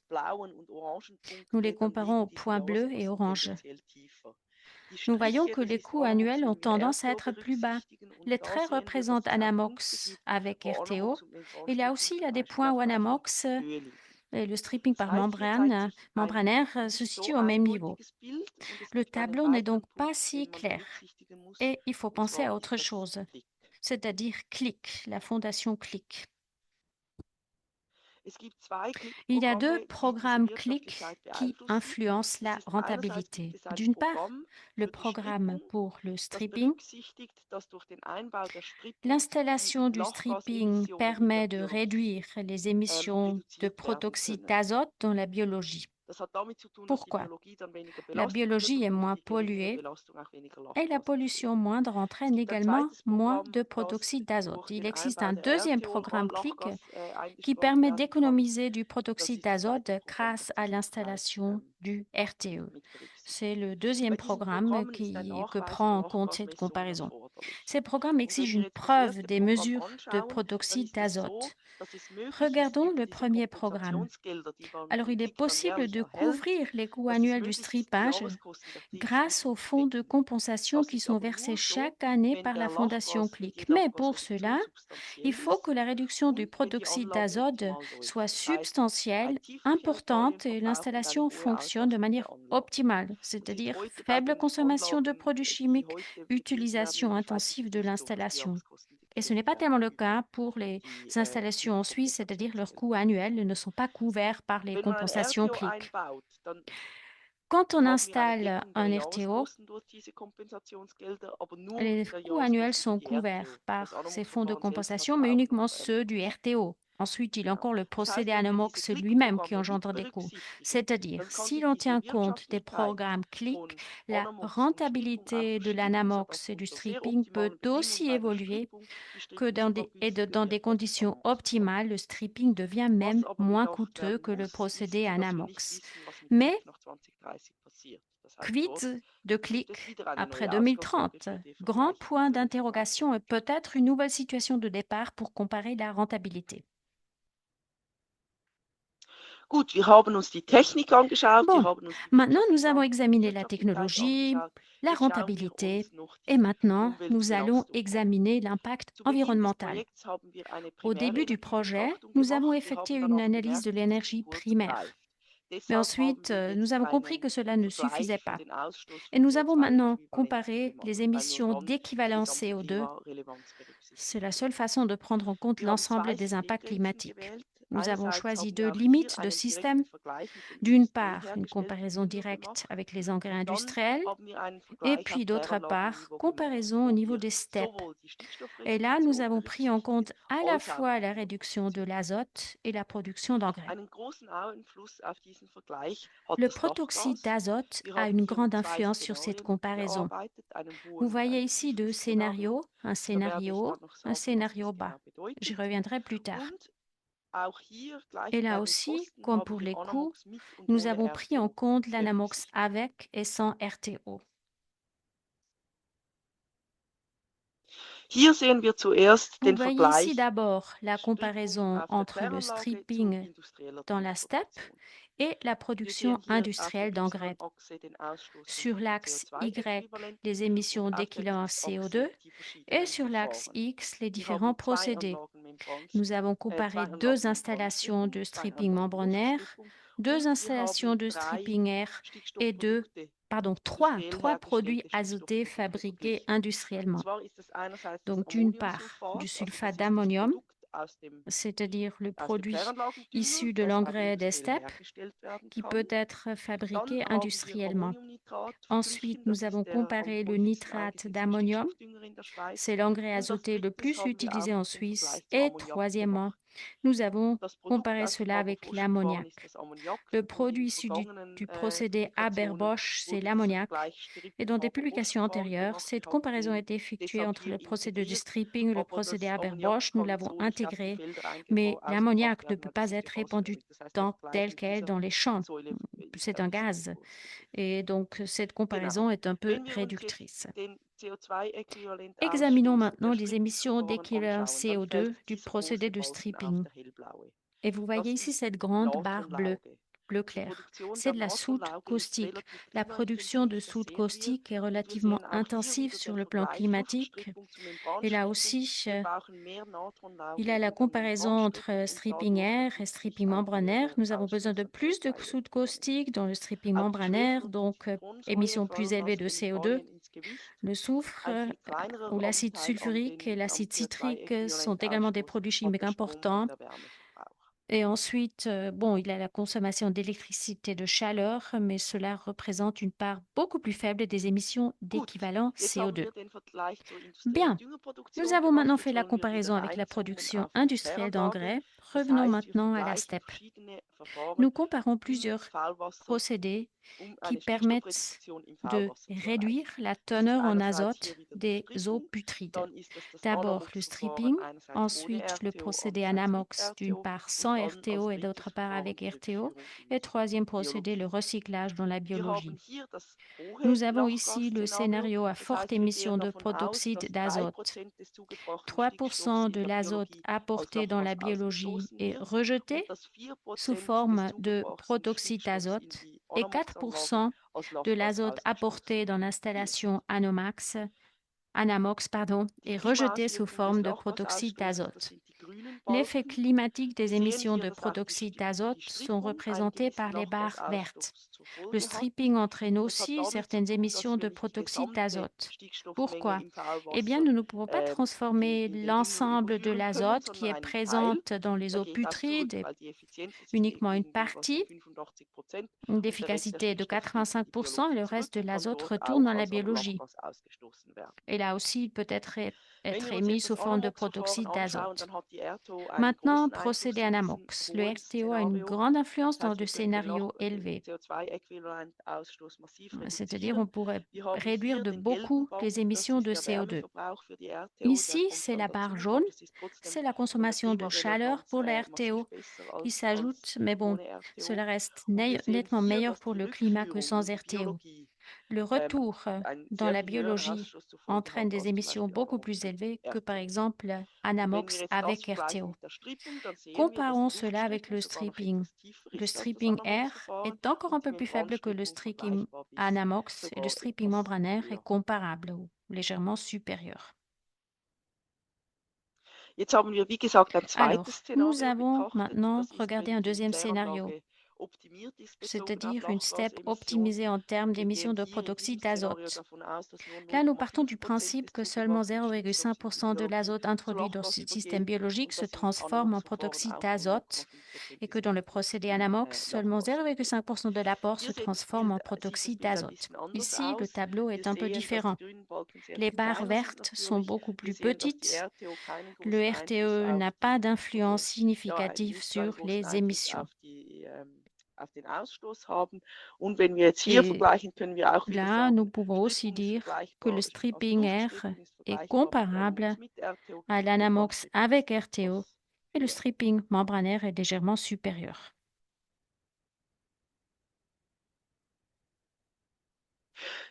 Nous les comparons aux points bleus et oranges. Nous voyons que les coûts annuels ont tendance à être plus bas. Les traits représentent Anamox avec RTO. Il y a aussi des points où Anamox et le stripping par membranaire se situent au même niveau. Le tableau n'est donc pas si clair et il faut penser à autre chose, c'est-à-dire CLIC, la fondation CLIC. Il y a deux programmes clics qui influencent la rentabilité. D'une part, le programme pour le stripping. L'installation du stripping permet de réduire les émissions de protoxyde d'azote dans la biologie. Pourquoi? La biologie est moins polluée et la pollution moindre entraîne également moins de protoxyde d'azote. Il existe un deuxième programme clic qui permet d'économiser du protoxyde d'azote grâce à l'installation du RTE. C'est le deuxième programme que prend en compte cette comparaison. Ces programmes exigent une preuve des mesures de protoxyde d'azote. Regardons le premier programme. Alors, il est possible de couvrir les coûts annuels du strippage grâce aux fonds de compensation qui sont versés chaque année par la Fondation CLIC. Mais pour cela, il faut que la réduction du protoxyde d'azote soit substantielle, importante et l'installation fonctionne de manière optimale, c'est-à-dire faible consommation de produits chimiques, utilisation intensive de l'installation. Et ce n'est pas tellement le cas pour les installations en Suisse, c'est-à-dire leurs coûts annuels ne sont pas couverts par les compensations CLIC. Quand on installe un RTO, les coûts annuels sont couverts par ces fonds de compensation, mais uniquement ceux du RTO. Ensuite, il y a encore le procédé Anamox lui-même qui engendre des coûts. C'est-à-dire, si l'on tient compte des programmes CLIC, la rentabilité de l'Anamox et du stripping peut aussi évoluer que dans des conditions optimales, le stripping devient même moins coûteux que le procédé Anamox. Mais quid de clic après 2030? Grand point d'interrogation et peut-être une nouvelle situation de départ pour comparer la rentabilité. Bon, maintenant nous avons examiné la technologie, la rentabilité et maintenant nous allons examiner l'impact environnemental. Au début du projet, nous avons effectué une analyse de l'énergie primaire. Mais ensuite, nous avons compris que cela ne suffisait pas. Et nous avons maintenant comparé les émissions d'équivalent CO2. C'est la seule façon de prendre en compte l'ensemble des impacts climatiques. Nous avons choisi deux limites de système. D'une part, une comparaison directe avec les engrais industriels et puis d'autre part, comparaison au niveau des steppes. Et là, nous avons pris en compte à la fois la réduction de l'azote et la production d'engrais. Le protoxyde d'azote a une grande influence sur cette comparaison. Vous voyez ici deux scénarios, un scénario haut, un scénario bas. J'y reviendrai plus tard. Et là aussi, comme pour les coûts, nous avons pris en compte l'Anamox avec et sans RTO. Vous voyez ici d'abord la comparaison entre le stripping dans la steppe et la production industrielle d'engrais. Sur l'axe Y, les émissions d'équivalent CO2 et sur l'axe X, les différents procédés. Nous avons comparé deux installations de stripping membranaire, deux installations de stripping air et trois produits azotés fabriqués industriellement. Donc, d'une part, du sulfate d'ammonium, c'est-à-dire le produit issu de l'engrais des steppes, qui peut être fabriqué industriellement. Ensuite, nous avons comparé le nitrate d'ammonium, c'est l'engrais azoté le plus utilisé en Suisse. Et troisièmement, nous avons comparé cela avec l'ammoniac. Le produit issu du procédé Haber-Bosch, c'est l'ammoniac. Et dans des publications antérieures, cette comparaison a été effectuée entre le procédé de stripping et le procédé Haber-Bosch. Nous l'avons intégré, mais l'ammoniac ne peut pas être répandu tel quel dans les champs. C'est un gaz. Et donc, cette comparaison est un peu réductrice. Examinons maintenant les émissions d'équivalent CO2 du procédé de stripping. Et vous voyez ici cette grande barre bleue, bleu clair. C'est de la soude caustique. La production de soude caustique est relativement intensive sur le plan climatique. Et là aussi, il y a la comparaison entre stripping air et stripping membranaire. Nous avons besoin de plus de soude caustique dans le stripping membranaire, donc émissions plus élevées de CO2. Le soufre ou l'acide sulfurique et l'acide citrique sont également des produits chimiques importants. Et ensuite, bon, il y a la consommation d'électricité de chaleur, mais cela représente une part beaucoup plus faible des émissions Gut, d'équivalent jetzt haben CO2. wir den Vergleich zur industriellen Bien, nous Düngerproduktion avons gemacht. maintenant Jetzt fait la wollen wir wieder comparaison avec la reinzoomen production auf die industrielle Kläranlage. d'engrais. Das Revenons heißt, wir maintenant à la vergleichen steppe. verschiedene Verfahren, Nous comparons um plusieurs das Faulwasser, procédés qui eine permettent Stickstoffreduktion im de Faulwasser zu réduire erreichen. la Das ist teneur en einerseits azote hier wieder das des eaux Strippen, putrides. dann ist das D'abord le Anamox-Verfahren, stripping, einerseits ohne ensuite le RTO, procédé andererseits mit Anamox, d'une RTO part und sans dann als RTO et drittes d'autre part Verfahren avec die RTO, Rückführung in et die troisième procédé, le Biologie. recyclage dans la Wir haben biologie. hier das Nous hohe avons ici le Lachgasszenario. scénario à Das forte heißt, wir gehen émission de davon aus, protoxyde dass d'azote. 3% des zugebrachten 3% Stickstoffs in de der l'azote Biologie als apporté dans la Lachgas biologie ausgestoßen est wird rejeté und dass sous 4% des forme de zugebrachten protoxyde Stickstoffs in d'azote die et Anamox-Anlagen 4% als de Lachgas l'azote apporté ausgestoßen dans wird. l'installation Anamox, Die est rejeté sous Klimaauswirkungen des forme de protoxyde Lachgasausstoßes, das d'azote. sind die grünen L'effet Balken. climatique Hier des sehen émissions wir, de dass auch protoxyde die d'azote sont Strippung einen représentés gewissen par les barres vertes. Lachgasausstoß zur Le Folge hat. stripping entraîne Das hat aussi damit zu certaines tun, dass émissions de wenn ich die protoxyde gesamte d'azote. Stickstoffmenge Pourquoi? im Eh bien, Faulwasser nous ne pouvons pas transformer in den Dünger l'ensemble de überführen können, l'azote qui sondern est einen Teil. présente dans les Da eaux geht das zurück, putrides, et weil die Effizienz ist uniquement une irgendwie was von partie, 85% une und der Rest der d'efficacité de Stickstoff geht in die 85% et Biologie le zurück reste de und kann l'azote dort retourne auch dans la als biologie. Lachgas ausgestoßen werden. Et là aussi, il peut Wenn être wir uns émis jetzt sous das forme de Anamox-Verfahren protoxyde anschauen, d'azote. dann hat die RTO einen Maintenant, großen Einfluss procédé in diesem Anamox. Le hohen RTO a une Szenario. grande influence Das dans heißt, le wir können den scénario élevé. CO2-Äquivalentausstoß massiv C'est-à-dire, on reduzieren. pourrait Wir haben réduire hier de den gelben beaucoup les Balken, das émissions ist de der CO2. Wärmeverbrauch für die RTO, der Ici, kommt c'est dann la barre dazu, jaune, aber es ist trotzdem c'est la von der consommation de chaleur Klimarelevanz pour la massiv RTO besser qui als s'ajoute, mais bon, ohne RTO. cela reste Und wir sehen nettement hier, meilleur dass pour die le climat que Rückführung sans in die RTO. Biologie Le retour einen dans sehr la viel höheren biologie Ausstoß zur Folge entraîne hat des als zum émissions Beispiel beaucoup Anamox plus mit élevées que par RTO. exemple Und wenn wir Anamox jetzt das avec vergleichen RTO. mit der Stripping, dann sehen wir, dass Comparons die cela avec Luftstripping le sogar noch stripping. etwas tiefer Le ist als das stripping R Anamox-Verfahren est encore un und die peu plus faible que le Membranstripping stripping vergleichbar bis Anamox et le sogar stripping etwas membranaire est höher. comparable ou légèrement supérieur. Jetzt haben wir, wie gesagt, ein zweites Alors, nous Szenario avons betrachtet. maintenant Das ist, regardé wenn un die deuxième scénario, Kläranlage optimiert ist bezogen auf c'est-à-dire une step Lachgasemissionen. optimisée en termes Wir d'émissions gehen de hier in diesem protoxyde Szenario d'azote. davon aus, dass nur Là, nous partons du 0,5% principe des que seulement zugebrachten Stickstoffs in die 0,5% de Biologie l'azote zu introduit dans Lachgas ce système übergeht biologique und se dass im transforme en Anamox-Verfahren protoxyde auch nur d'azote 0,5% et des que dans le procédé Stickstoffs in Anamox, seulement Lachgas übergeht. 0,5% de l'apport Hier se transforme en sieht das protoxyde Bild ein d'azote. bisschen anders Ici, le aus. tableau Wir est un peu sehen, dass die différent. grünen Balken sehr Les viel barres kleiner sind vertes sont natürlich. beaucoup Wir plus sehen, dass die petites. RTO keinen Le großen Einfluss RTE auf n'a pas d'influence significative nicht so einen sur großen les Einfluss émissions. auf den Ausstoß haben. Und wenn wir jetzt hier Et vergleichen, können wir auch wieder là, nous sagen, pouvons aussi Stripping ist dire que le vergleichbar, also stripping R Luftstripping ist est vergleichbar mit comparable Anamox mit RTO, à l'Anamox Membranstripping avec ist RTO etwas et le höher. stripping membranaire est légèrement supérieur.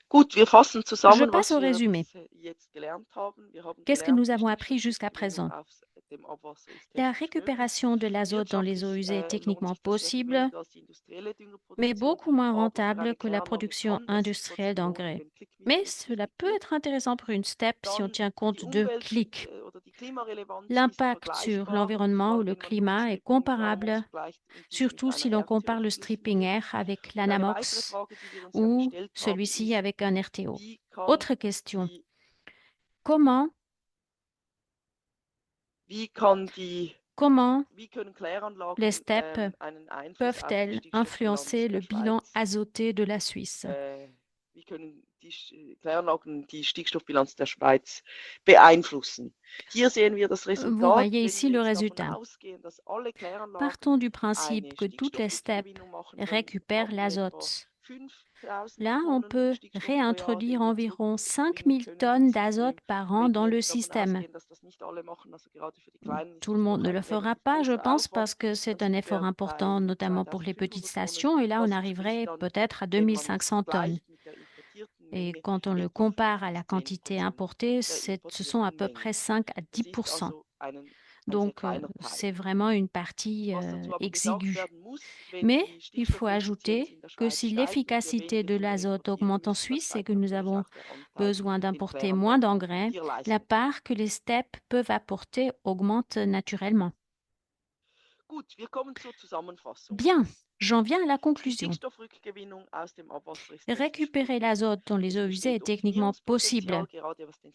Gut, wir fassen Je zusammen, passe was au wir résumé. jetzt gelernt haben. Wir haben Qu'est-ce que gelernt, nous die avons appris jusqu'à Stickstoffrückgewinnung présent? aus dem Abwasser ist La technisch möglich. récupération de l'azote dans les eaux Wirtschaftlich usées est lohnt techniquement sich das sehr viel possible, weniger als die industrielle mais Düngerproduktion, beaucoup moins aber für rentable eine que la Kläranlage production kann es sich industrielle trotzdem lohnen, d'engrais. wenn Mais Klickmittel cela zusätzlich peut wird. être intéressant pour une STEP si on Dann tient die compte de clics. oder die Klimarelevanz ist L'impact sur vergleichbar, vor l'environnement ou allem le wenn man nur das climat est Stripping mit der Anamox comparable, vergleicht und dies mit surtout einer si l'on RTO compare le verglichen stripping wird. air avec Und eine weitere l'Anamox Frage, die wir uns ja ou gestellt haben, celui-ci ist, avec un RTO. wie kann Autre question, die comment Wie kann die, comment wie können les Kläranlagen STEP einen Einfluss auf die peuvent-elles influencer Stickstoffbilanz le der bilan Schweiz? azoté de la Suisse? Wie können die Kläranlagen die Stickstoffbilanz der Schweiz beeinflussen? Hier sehen wir das Vous Resultat, voyez wenn ici wir le jetzt davon résultat. ausgehen, dass alle Kläranlagen Partons du principe eine que toutes les STEP Stickstoffrückgewinnung machen, dann récupèrent haben wir etwa l'azote. 5000 Là, on Tonnen peut Stickstoff pro Jahr, réintroduire den wir environ zurückgewinnen 5000 können tonnes ins d'azote System. par an Wenn dans wir le jetzt davon système. ausgehen, dass das nicht alle machen, also gerade für die Kleinen ist Tout le das monde doch ne le ein fera relativ pas, je großer pense, Aufwand, parce que dann c'est un sind effort wir important, bei notamment pour les petites 2500 Tonnen. stations. Et là, on Das entspricht arriverait dann, peut-être à wenn man es 2500 tonnes. vergleicht mit der importierten Et Menge, quand on le etwa compare 5 à la bis quantité 10% importée, der ce sont à importierten peu Menge. près 5 à Das ist 10%. also ein sehr Donc, kleiner c'est Teil. vraiment une partie Was dazu aber gesagt exiguë. werden muss, wenn Mais die il faut Stickstoffeffizienz ajouter in der que Schweiz si steigt und wir l'efficacité weniger de Dünger l'azote importieren augmente en müssen, dann Suisse et steigt que nous natürlich avons auch der Anteil, besoin den d'importer moins Kläranlagen d'engrais, hier la leisten können. part que les steppes peuvent apporter augmente naturellement. Gut, wir kommen zur Zusammenfassung. Bien, j'en viens à la Die conclusion. Stickstoffrückgewinnung aus dem Abwasser ist technisch Récupérer möglich. l'azote dans les Es eaux usées besteht est techniquement possible. Optimierungspotenzial, gerade was den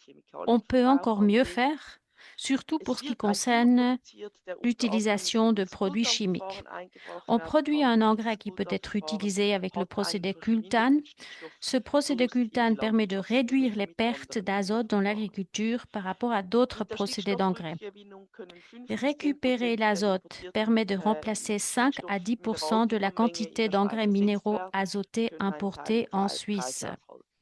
On peut Chemikalienverbrauch encore mieux angeht. faire. surtout pour ce qui Es wird ein Dünger concerne produziert, der unter anderem l'utilisation de mittels produits chimiques. Kultanverfahren eingebracht On werden produit kann. un Und engrais dieses qui peut être Kultanverfahren utilisé avec le hat einen procédé cultane. verminderte Ce procédé Stickstoffverlust in die cultane permet de réduire les Landwirtschaftsberufe mit pertes anderen d'azote dans Verfahren. l'agriculture par rapport à d'autres Mit der procédés d'engrais. Stickstoffrückgewinnung können 5 bis 10% Récupérer der l'azote importierten permet de remplacer 5 à 10% de la Stickstoff-Mineralkübelmenge in quantité der Schweiz d'engrais ersetzt minéraux werden azotés und können einen Teil importés im en Preis Suisse. halten.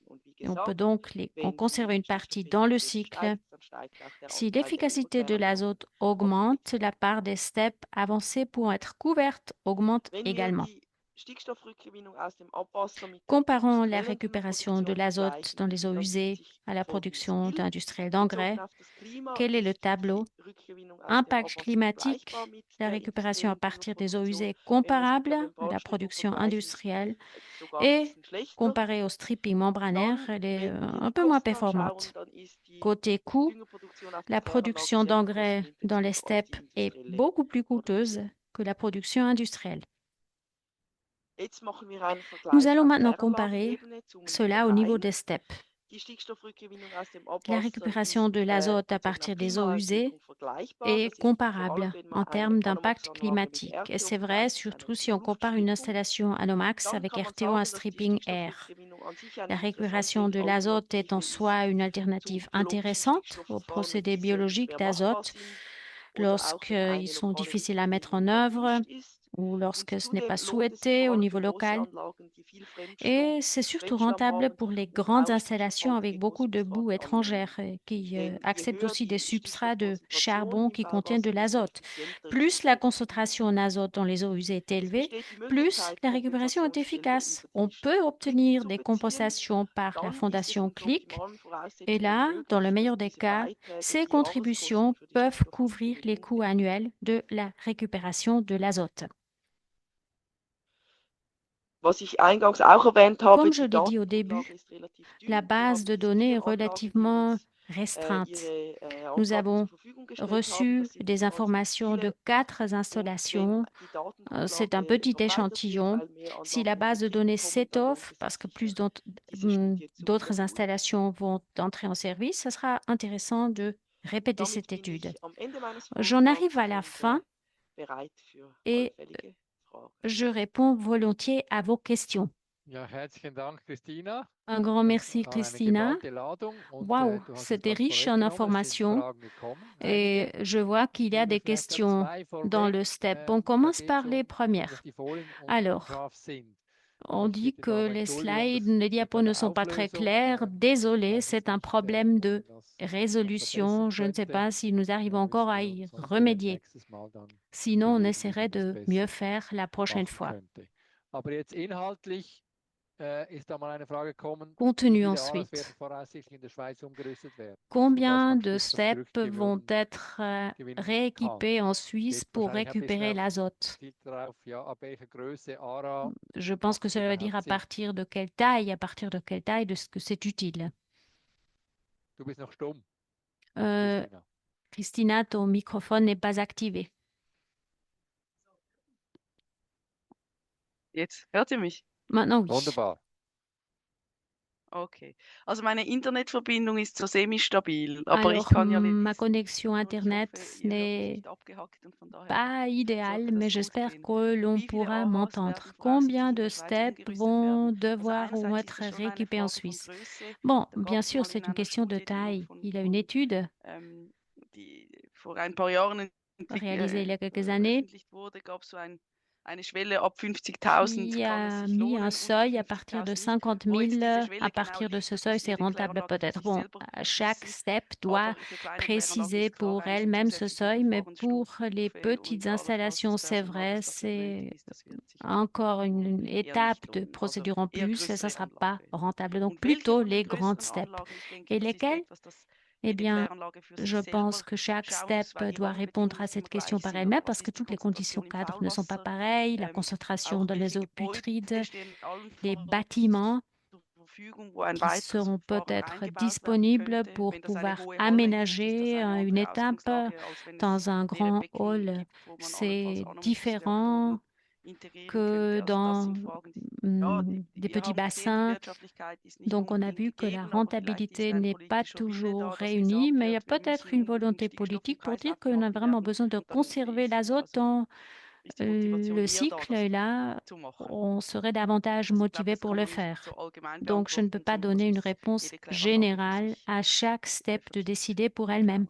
Und wie Et on peut gesagt, donc en wenn conserver die une partie dans le Stickstoffeffikazität cycle. steigt, dann steigt auch der Si Anteil der l'efficacité de Oberkläranlagen. l'azote augmente, la part des steppes avancées pouvant être couvertes augmente Wenn wir également. die Stickstoffrückgewinnung aus dem Abwasser mit der Comparons la industriellen récupération de Produktion l'azote vergleichen, dans les eaux dann usées sieht sich à la Folgendes. production Bild. industrielle Bezogen d'engrais. auf das Klima Quel est le ist tableau? die Rückgewinnung aus dem Impact Abwasser climatique, vergleichbar mit la der récupération à industriellen partir des eaux Düngerproduktion. usées Wenn wir es mit comparable der à la Membranstrippung production vergleichen, ist industrielle sogar ein et bisschen schlechter. comparée au stripping membranaire, Dann, elle est wenn wir un die peu moins Kosten anschauen, performante. dann ist die Côté coût, Düngerproduktion auf den la Kläranlagen production sehr viel d'engrais dans les kostenintensiver als die steppes est industrielle beaucoup plus coûteuse Produktion. que la production industrielle. Jetzt machen wir einen Nous Vergleich allons auf maintenant comparer Kläranlagenebene, zoomen cela wieder au niveau ein. des steppes. Die Stickstoffrückgewinnung aus dem La Abwasser récupération ist de l'azote à bezogen partir auf des eaux usées Klimaentwicklung vergleichbar. est Das ist vor comparable allem, wenn man en eine termes d'impact Anomax-Anlage mit climatique. Et RTO c'est vrai, vergleicht, mit surtout einer si on compare une Luftstrippung. installation Anomax Dann avec kann man RTO, un sagen, dass die stripping air. Stickstoffrückgewinnung an sich eine La récupération interessante de l'azote est en Alternative soi une ist alternative zu biologischen intéressante aux Stickstoffverfahren, wenn procédés diese nicht biologiques schwer machbar d'azote sind oder auch wenn lorsqu'ils eine sont lokale difficiles à mettre en Rückgewinnung œuvre erwünscht ist. ou Und lorsque ce n'est zudem pas lohnt es sich souhaité vor au allem niveau für große local. Anlagen, die viel Et c'est surtout Fremdstamm rentable haben pour les und grandes ausschließlich installations avec beaucoup de Qualifikationsphosphate boue anwenden. étrangère qui Denn je acceptent höher aussi des die substrats de Stickstoffkonzentration charbon im qui contiennent de Bauwasser, desto l'azote. effizienter ist Plus die la Rückgewinnung. concentration en azote dans les eaux usées est Es élevée, besteht die plus Möglichkeit, la récupération est Kompensationsstellen efficace. über On die peut Strippe obtenir zu des beziehen. compensations par la Dann ist es fondation unter Click. optimalen Et Voraussetzungen là, dans le möglich, meilleur dass des diese cas, Beiträge ces die Jahreskosten contributions für die peuvent couvrir les Stickstoffrückgewinnung coûts decken. annuels de la récupération de l'azote. Was ich eingangs auch erwähnt habe, Comme je die l'ai dit au début, Datengrundlage ist relativ la dünn. Wir base haben de jetzt données est 4 Anlagen, die relativement uns restreinte. ihre Nous Angaben avons zur Verfügung gestellt haben. reçu Das sind des nicht wahnsinnig informations de viele. 4 Und wenn installations. die C'est un Datengrundlage petit verbreitert wird, échantillon. weil mehr Si la Anlagen base de données hinzukommen, dann lohnt s'étoffe, es parce sich que sicher, plus diese Studie zu d'autres wiederholen. installations vont entrer en service, ce sera intéressant de répéter Damit cette bin étude. ich am Ende meines J'en Vortrags arrive à la und fin bereit für et allfällige Fragen. je réponds volontiers à vos questions. Ja, herzlichen Dank, Christina. Un grand merci, War eine Christina. geballte Ladung und Waouh, du hast uns c'était das riche en vorweggenommen. Es sind informations. Fragen gekommen, Et einige. je vois qu'il y a Nehmen wir des vielleicht gleich questions zwei dans vorweg. le STEP. Da On commence geht par es les um, premières. dass die Folien Alors, unscharf sind. on Ich dit bitte que darum les Entschuldigung, slides, das les mit diapos ne einer sont pas très Auflösung, clairs. Désolé, weiß ich c'est un nicht, problème ob de man das noch résolution. verbessern Je ne sais könnte. pas si nous arrivons Da encore à müssen wir y sonst vielleicht remédier. nächstes Mal dann Sinon, on überlegen, wie essaierait man das de besser mieux faire la prochaine machen fois. könnte. Aber jetzt inhaltlich ist da mal eine Frage gekommen, wie Contenu viele ensuite. ARAs werden voraussichtlich in der Schweiz umgerüstet werden, Combien sodass man de STEP vont être gewinnen rééquipés en kann. Suisse Geht pour wahrscheinlich ein bisschen récupérer auf, l'azote? zielt darauf, ja, ab welcher Größe ARA Je pense que macht cela veut dire überhaupt à Sinn. partir de quelle taille de ce que c'est utile. Du bist noch stumm, Euh, Christina. Christina, ton microphone n'est pas activé. Jetzt hört ihr mich? Maintenant, oui. Wunderbar. Okay. Also meine Internetverbindung ist so semi-stabil, aber ich Alors, kann ja ma lesen. connexion Und ich Internet hoffe, ihr hört mich n'est nicht abgehackt und von daher pas idéale, sollte mais das j'espère durchgehen. que l'on Wie viele pourra AHs m'entendre. werden Combien voraussichtlich in de der Schweiz steps umgerüstet vont werden? Also devoir ou einerseits ist être das schon eine rééquipés en Frage von Suisse? Größe. Bon, Da bien gab es sûr, mal in c'est une einer question de Studie, die taille. von, Il y a une étude die vor ein paar Jahren réalisée il y a quelques années veröffentlicht wurde, gab es so eine Schwelle ab 50.000 qui kann es a sich mis un lohnen, unter seuil à partir de 50.000 nicht. 50 Wo jetzt 000. diese À Schwelle genau partir de liegt, ce das seuil, wissen c'est ja die rentable Kläranlagen für peut-être. sich Bon, selber nicht chaque precis. step doit Aber für kleinere Kläranlagen préciser ist klar, pour wenn es elle-même ce zusätzliche seuil, mais pour les Verfahrensstufe petites und allenfalls das installations, c'est Personal, vrai, das dafür nötig c'est ist, das wird sich encore une eher étape nicht de lohnen. Also procédure en eher plus et ça ne größere sera pas Anlagen. rentable. Donc Und welche plutôt von den les grandes größeren steps. Anlagen, ich denke, Et das ist lesquelles? etwas, das Eh jede bien, Kläranlage für je sich pense selber que chaque schauen step muss, weil die doit répondre Rahmenbedingungen à nicht immer cette question gleich par sind. Also elle-même was parce que ist die toutes les conditions Konzentration im cadres ne sont pas Taulwasser? pareilles. La concentration Auch dans les welche eaux putrides, Gebäude stehen allen les voran bâtiments zur Verfügung, wo ein qui weiteres seront Verfahren peut-être eingebaut werden disponibles könnte. pour Wenn das eine pouvoir hohe Hallmenge ist das aménager eine une andere étape Ausgangslage, als wenn es dans un leere grand Becken hall. gibt, wo man allenfalls C'est Anammoxreaktoren différent que dans des petits bassins. Donc, on a vu que la rentabilité n'est pas toujours réunie, mais il y a peut-être une volonté politique pour dire qu'on a vraiment besoin de conserver l'azote dans le cycle. Et là, on serait davantage motivé pour le faire. Donc, je ne peux pas donner une réponse générale à chaque step de décider pour elle-même.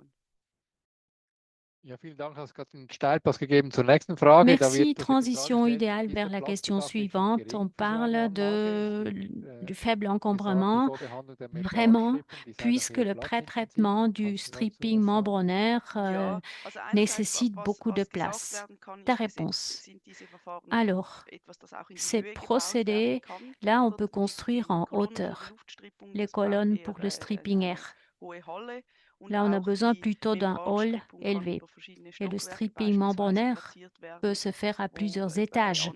Ja, vielen Dank. Du hast gerade einen Steilpass gegeben zur nächsten Frage. Da Merci. wird die Frage Transition gestellt, idéale ist vers der la question Platzbedarf wirklich suivante. gering On für so eine parle Anlage? du faible Gesagt, die encombrement, Vorbehandlung der vraiment, Metallstrippen, die sei doch puisque eher le platzintensiv. pré-traitement du Kannst du dazu stripping was sagen? membranaire nécessite beaucoup de place. Ta réponse. Alors, ces procédés, là, on peut construire en hauteur les colonnes pour le stripping air. Là, on a besoin plutôt d'un hall élevé. Et le stripping membranaire peut se faire à plusieurs étages.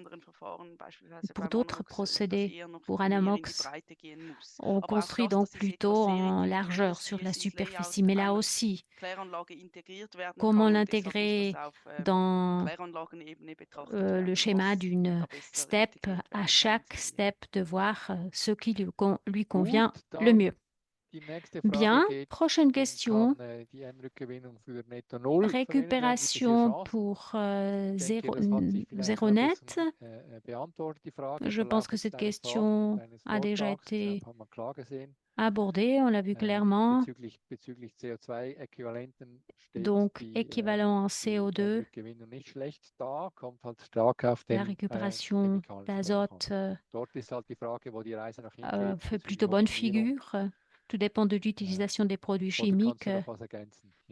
Pour d'autres procédés, pour Anamox, on construit donc plutôt en largeur sur la superficie. Mais là aussi, comment l'intégrer dans le schéma d'une step, à chaque step de voir ce qui lui convient le mieux. Bien, prochaine question. Récupération pour zéro net. Je pense que cette question a déjà été abordée, on l'a vu clairement. Donc, équivalent en CO2, la récupération d'azote fait plutôt bonne figure. Tout dépend de l'utilisation des produits chimiques.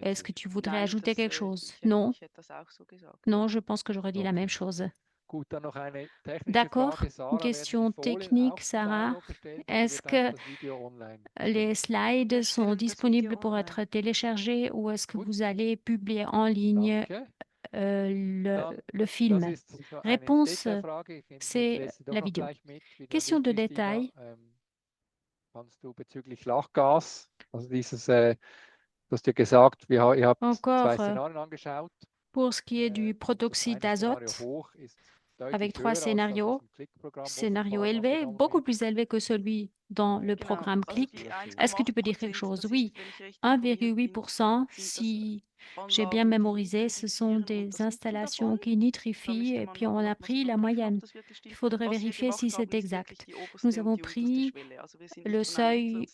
Est-ce que tu voudrais ajouter quelque chose? Non. Non, je pense que j'aurais dit la même chose. D'accord. Une question technique, Sarah. Est-ce que les slides sont disponibles pour être téléchargés ou est-ce que vous allez publier en ligne le film? Réponse, c'est la vidéo. Question de détail. Kannst du bezüglich Lachgas, also dieses, du hast ja gesagt, ihr habt Encore, zwei Szenarien angeschaut. Pour ce qui est du protoxyde d'azote, avec 3 scénarios, scénario élevé, beaucoup plus élevé que celui dans le programme CLIC. Est-ce que tu peux dire quelque chose? Oui, 1,8%, si j'ai bien mémorisé, ce sont des installations qui nitrifient et puis on a pris la moyenne. Il faudrait vérifier si c'est exact. Nous avons pris le seuil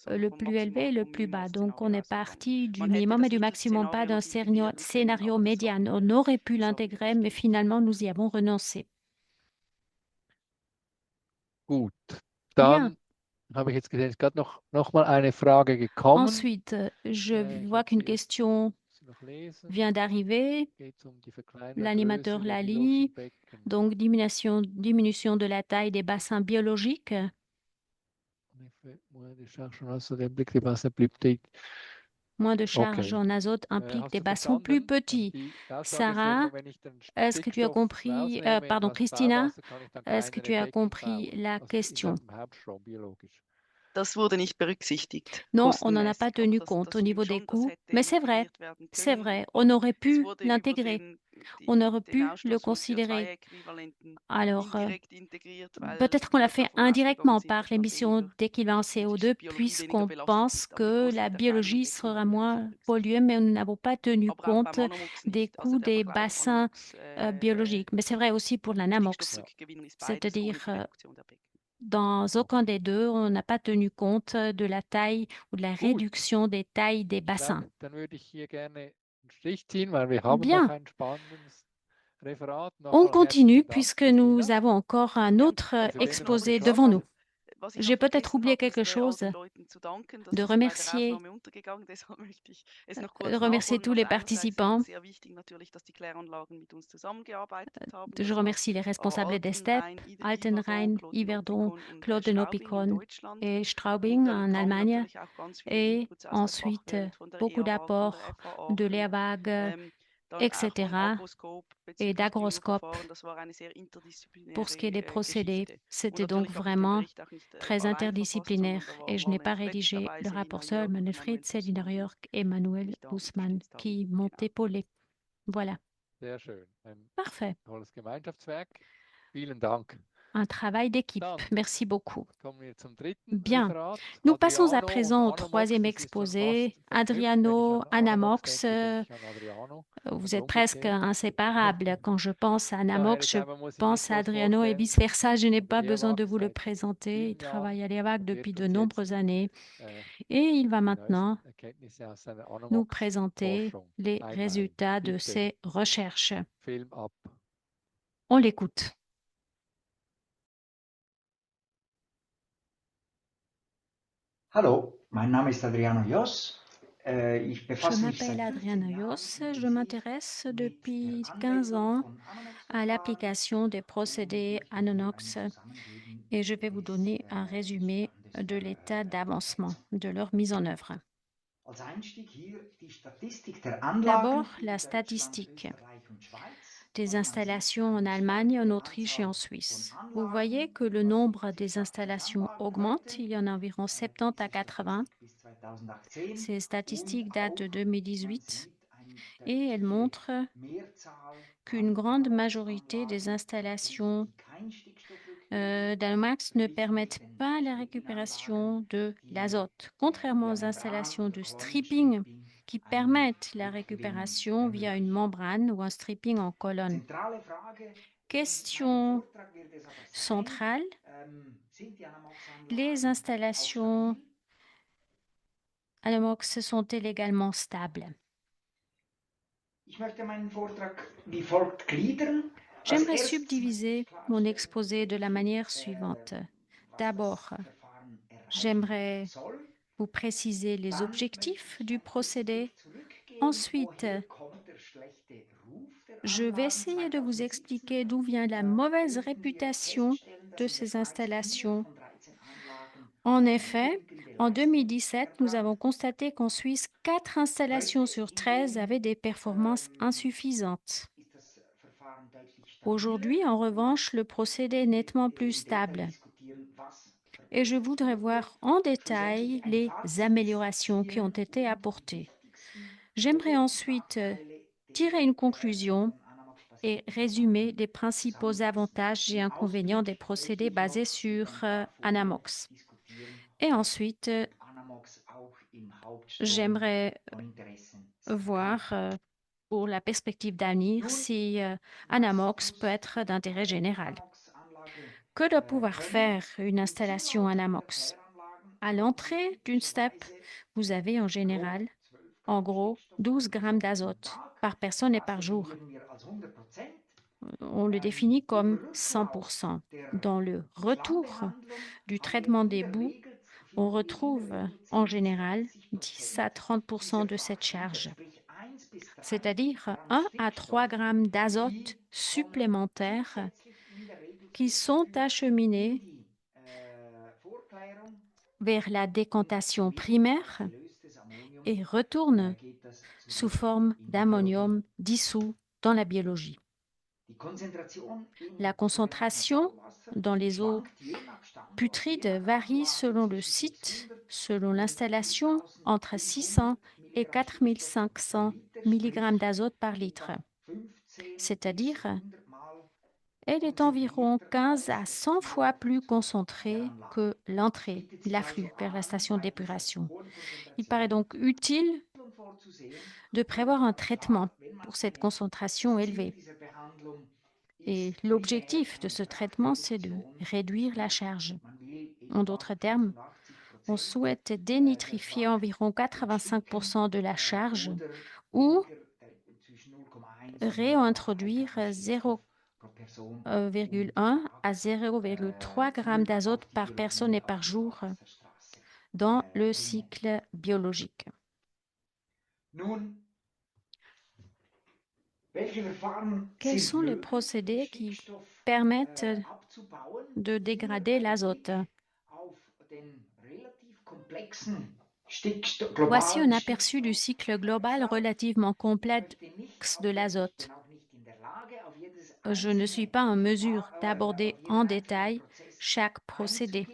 le plus élevé et le plus bas. Donc, on est parti du minimum et du maximum, pas d'un scénario médian. On aurait pu l'intégrer, mais finalement, nous y avons renoncé. Gut, Bien. dann habe ich jetzt gesehen, ist gerade noch mal eine Frage gekommen. Ensuite, je vois qu'une question vient d'arriver. L'animateur la lit. Donc, diminution de la taille des bassins biologiques. Moins de charge en azote implique des bassins plus petits. Sarah, est-ce que tu as compris, pardon, Christina, est-ce que tu as compris la question? Non, on n'en a pas tenu compte au niveau des coûts, mais c'est vrai, on aurait pu l'intégrer, on aurait pu le considérer. Alors, peut-être qu'on l'a fait indirectement par l'émission d'équivalent CO2, puisqu'on pense que la biologie sera moins polluée, mais nous n'avons pas tenu compte des coûts des bassins biologiques. Mais c'est vrai aussi pour l'anamox, c'est-à-dire dans aucun des deux, on n'a pas tenu compte de la taille ou de la réduction des tailles des bassins. Bien. On continue puisque nous avons encore un autre exposé devant nous. J'ai peut-être oublié quelque chose, de remercier tous les participants. Je remercie les responsables des STEP, Altenrhein, Yverdon, Claude de Nopicon et Straubing en Allemagne. Et ensuite, beaucoup d'apports de l'EABAG, etc. et d'Agroscope. Pour ce qui est des procédés, c'était donc vraiment très interdisciplinaire et je n'ai pas rédigé le rapport seul. Manfred, Céline York et Manuel Guzman qui m'ont épaulé. Voilà. Sehr schön. Parfait. Tolles Gemeinschaftswerk. Vielen Dank. Un travail d'équipe. Dann Merci beaucoup. kommen wir zum dritten Bien. Referat. Nous passons à Adriano présent au und troisième Anamox. Das ist schon exposé. fast verknüpft. Wenn ich Adriano, an Anamox Anamox, denke, denke ich an Adriano. vous Und êtes presque umgekehrt. inséparables. Quand je pense à Ja, Herr Anamox, je Elsheimer muss ich pense nicht à groß Adriano et vorstellen. vice-versa. Je n'ai An der pas besoin de EAWAG vous le seit présenter. Il 7 Jahren travaille à l'EAVAC und depuis wird de uns jetzt nombreuses années äh, et il va die maintenant neuesten Erkenntnisse aus seiner nous présenter Anamox-Forschung les einweihen. résultats de Bitte, ses recherches. Film ab. On l'écoute. Hallo, mein Name ist Adriano Jos. Ich Je befasse mich m'appelle seit 15 Adriana Jahren Jos. Je intensiv m'intéresse mit depuis der 15 Anwendung ans von à Analox-Verfahren l'application des und procédés möchte hier Anonox einen zusammengeben et je vais vous des donner un résumé Standes de der l'état d'avancement Umsetzung. de leur mise en œuvre. Als Einstieg hier die Statistik der Anlagen D'abord, in la Deutschland, statistique Österreich und Schweiz. des Was man installations en sieht, Allemagne, en die Autriche et en Anzahl Suisse. von Vous voyez Anlagen, que le etwa nombre 70, des 80 installations Anlagen augmente. heute. Il y en a environ 70 à Diese 80. Statistik bis 2018 Ces statistiques und datent de auch man 2018 sieht eine et elles deutliche montrent Mehrzahl qu'une an grande majorité des Analox-Anlagen, installations die kein Stickstoffrückgewinnung d'Anomax ne sprich permettent den pas la Stripping-Anlagen, récupération de die l'azote, contrairement via aux Membran installations oder de stripping Kolonnenstripping qui eine permettent la Rückgewinnung récupération via une ermöglichen. membrane ou un stripping en colonne. Zentrale Frage in meinem Question Vortrag wird es aber sein, centrale, sind die les Anamox-Anlagen auch installations stabil? Anomox sont-elles également stables? Ich möchte meinen Vortrag wie folgt gliedern. Als J'aimerais erstes möchte subdiviser ich mon klarstellen, exposé de la manière suivante. D'abord, j'aimerais vous préciser les objectifs du procédé. Ensuite, je vais essayer de vous expliquer d'où vient la mauvaise réputation de ces installations. En effet, en 2017, nous avons constaté qu'en Suisse, 4 installations sur 13 avaient des performances insuffisantes. Aujourd'hui, en revanche, le procédé est nettement plus stable. Et je voudrais voir en détail les améliorations qui ont été apportées. J'aimerais ensuite tirer une conclusion et résumer les principaux avantages et inconvénients des procédés basés sur Anamox. Et ensuite, j'aimerais voir pour la perspective d'avenir si Anamox peut être d'intérêt général. Que doit pouvoir faire une installation Anamox? À l'entrée d'une step, vous avez en général, en gros, 12 grammes d'azote par personne et par jour. On le définit comme 100%. Dans le retour du traitement des boues, on retrouve en général 10 à 30% de cette charge, c'est-à-dire 1 à 3 grammes d'azote supplémentaires qui sont acheminés vers la décantation primaire et retournent sous forme d'ammonium dissous dans la biologie. La concentration dans les eaux putrides varie selon le site, selon l'installation, entre 600 et 4500 mg d'azote par litre, c'est-à-dire elle est environ 15 à 100 fois plus concentrée que l'entrée, l'afflux vers la station d'épuration. Il paraît donc utile de prévoir un traitement pour cette concentration élevée. Et l'objectif de ce traitement, c'est de réduire la charge. En d'autres termes, on souhaite dénitrifier environ 85% de la charge ou réintroduire 0,1 à 0,3 g d'azote par personne et par jour dans le cycle biologique. Quels sont les procédés qui permettent de dégrader l'azote? Voici un aperçu du cycle global relativement complexe de l'azote. Je ne suis pas en mesure d'aborder en détail chaque procédé.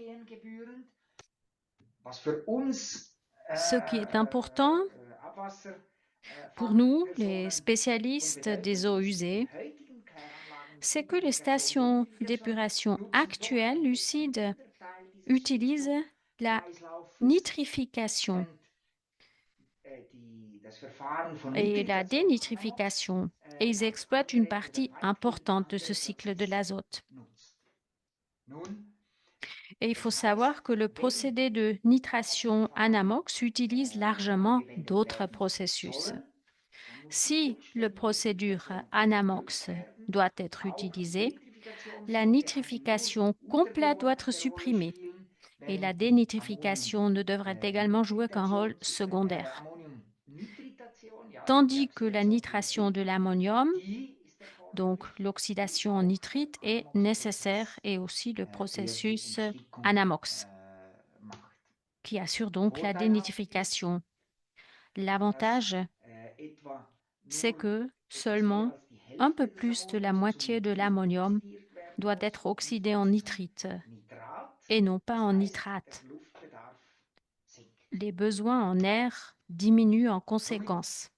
Ce qui est important, Pour nous, les spécialistes des eaux usées, c'est que les stations d'épuration actuelles, lucides, utilisent la nitrification et la dénitrification, et ils exploitent une partie importante de ce cycle de l'azote. Et il faut savoir que le procédé de nitration Anamox utilise largement d'autres processus. Si le procédure Anamox doit être utilisée, la nitrification complète doit être supprimée et la dénitrification ne devrait également jouer qu'un rôle secondaire. Tandis que la nitration de l'ammonium, donc l'oxydation en nitrite, est nécessaire et aussi le processus Anamox, qui assure donc la dénitrification. L'avantage, c'est que seulement un peu plus de la moitié de l'ammonium doit être oxydé en nitrite et non pas en nitrate. Les besoins en air diminuent en conséquence.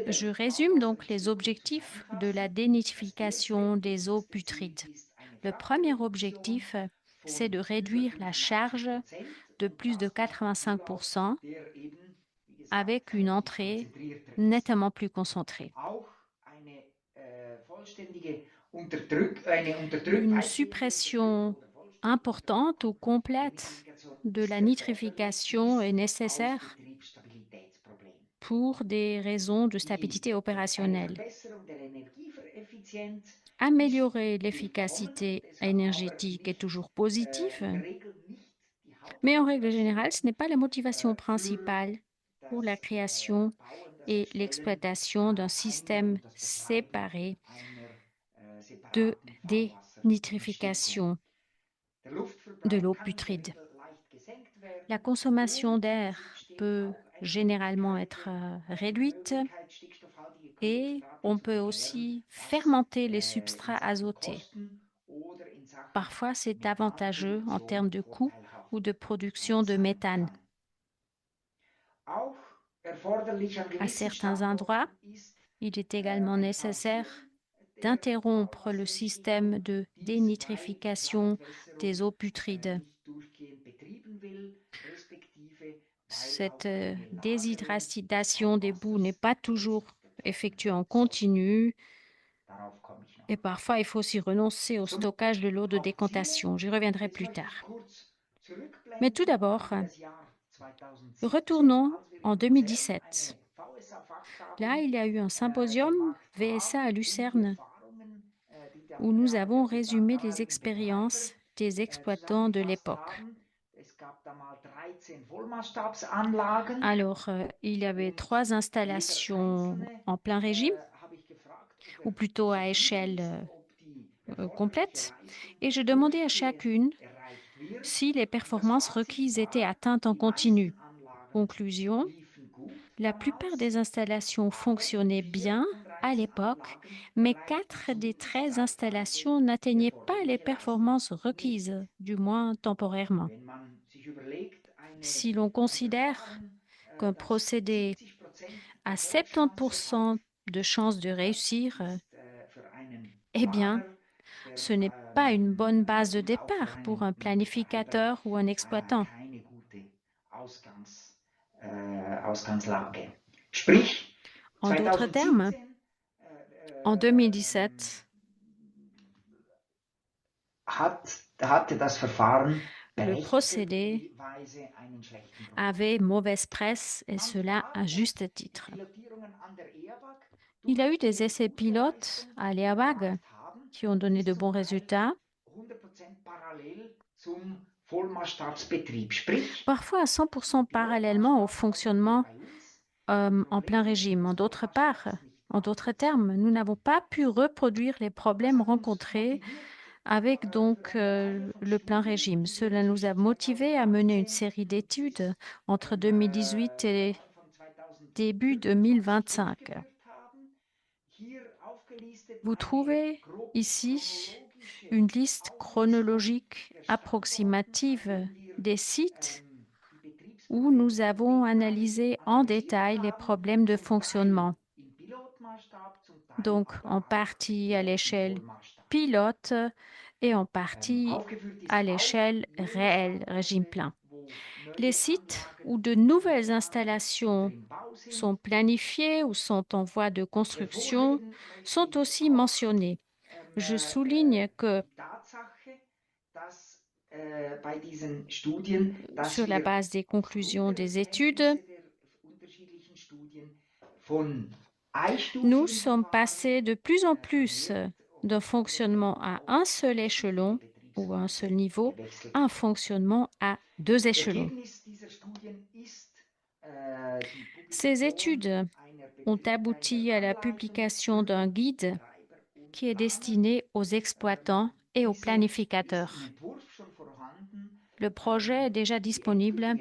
Je résume donc les objectifs de la dénitrification des eaux putrides. Le premier objectif, c'est de réduire la charge de plus de 85% avec une entrée nettement plus concentrée. Une suppression importante ou complète de la nitrification est nécessaire pour des raisons de stabilité opérationnelle. Améliorer l'efficacité énergétique est toujours positif, mais en règle générale, ce n'est pas la motivation principale pour la création et l'exploitation d'un système séparé de dénitrification de l'eau putride. La consommation d'air peut généralement être réduite et on peut aussi fermenter les substrats azotés. Parfois, c'est avantageux en termes de coût ou de production de méthane. À certains endroits, il est également nécessaire d'interrompre le système de dénitrification des eaux putrides. Cette déshydratation des boues n'est pas toujours effectuée en continu et parfois il faut aussi renoncer au stockage de l'eau de décantation. J'y reviendrai plus tard. Mais tout d'abord, retournons en 2017. Là, il y a eu un symposium VSA à Lucerne où nous avons résumé les expériences des exploitants de l'époque. Alors, il y avait 3 installations en plein régime, ou plutôt à échelle complète, et je demandais à chacune si les performances requises étaient atteintes en continu. Conclusion, la plupart des installations fonctionnaient bien à l'époque, mais 4 des 13 installations n'atteignaient pas les performances requises, du moins temporairement. Si l'on considère qu'un procédé a 70% de chances de réussir, eh bien, ce n'est pas une bonne base de départ pour un planificateur ou un exploitant. En d'autres termes, en 2017, le procédé avait mauvaise presse et cela à juste titre. Il y a eu des essais pilotes à l'EABAG qui ont donné de bons résultats. Parfois à 100% parallèlement au fonctionnement en plein régime. En d'autres termes, nous n'avons pas pu reproduire les problèmes rencontrés avec donc le plein régime. Cela nous a motivés à mener une série d'études entre 2018 et début 2025. Vous trouvez ici une liste chronologique approximative des sites où nous avons analysé en détail les problèmes de fonctionnement, donc en partie à l'échelle pilote et en partie à l'échelle réelle, régime plein. Les sites où de nouvelles installations sont planifiées ou sont en voie de construction sont aussi mentionnés. Je souligne que sur la base des conclusions des études, nous sommes passés de plus en plus d'un fonctionnement à un seul échelon ou à un seul niveau à un fonctionnement à 2 échelons. Ces études ont abouti à la publication d'un guide qui est destiné aux exploitants et aux planificateurs. Le projet est déjà disponible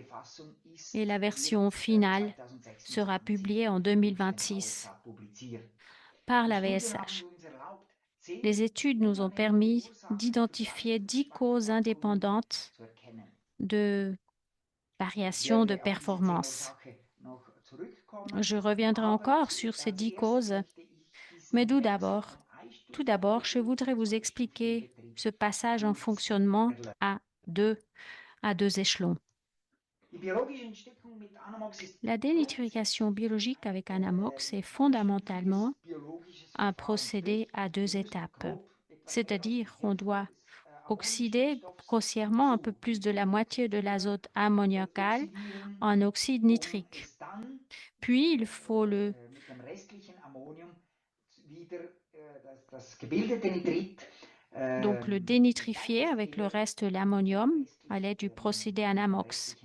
et la version finale sera publiée en 2026 par la VSH. Les études nous ont permis d'identifier 10 causes indépendantes de variations de performance. Je reviendrai encore sur ces 10 causes, mais tout d'abord, je voudrais vous expliquer ce passage en fonctionnement à deux échelons. La dénitrification biologique avec Anamox est fondamentalement un procédé à 2 étapes, c'est-à-dire qu'on doit oxyder grossièrement un peu plus de la moitié de l'azote ammoniacal en oxyde nitrique. Puis, il faut le dénitrifier avec le reste de l'ammonium à l'aide du procédé Anamox.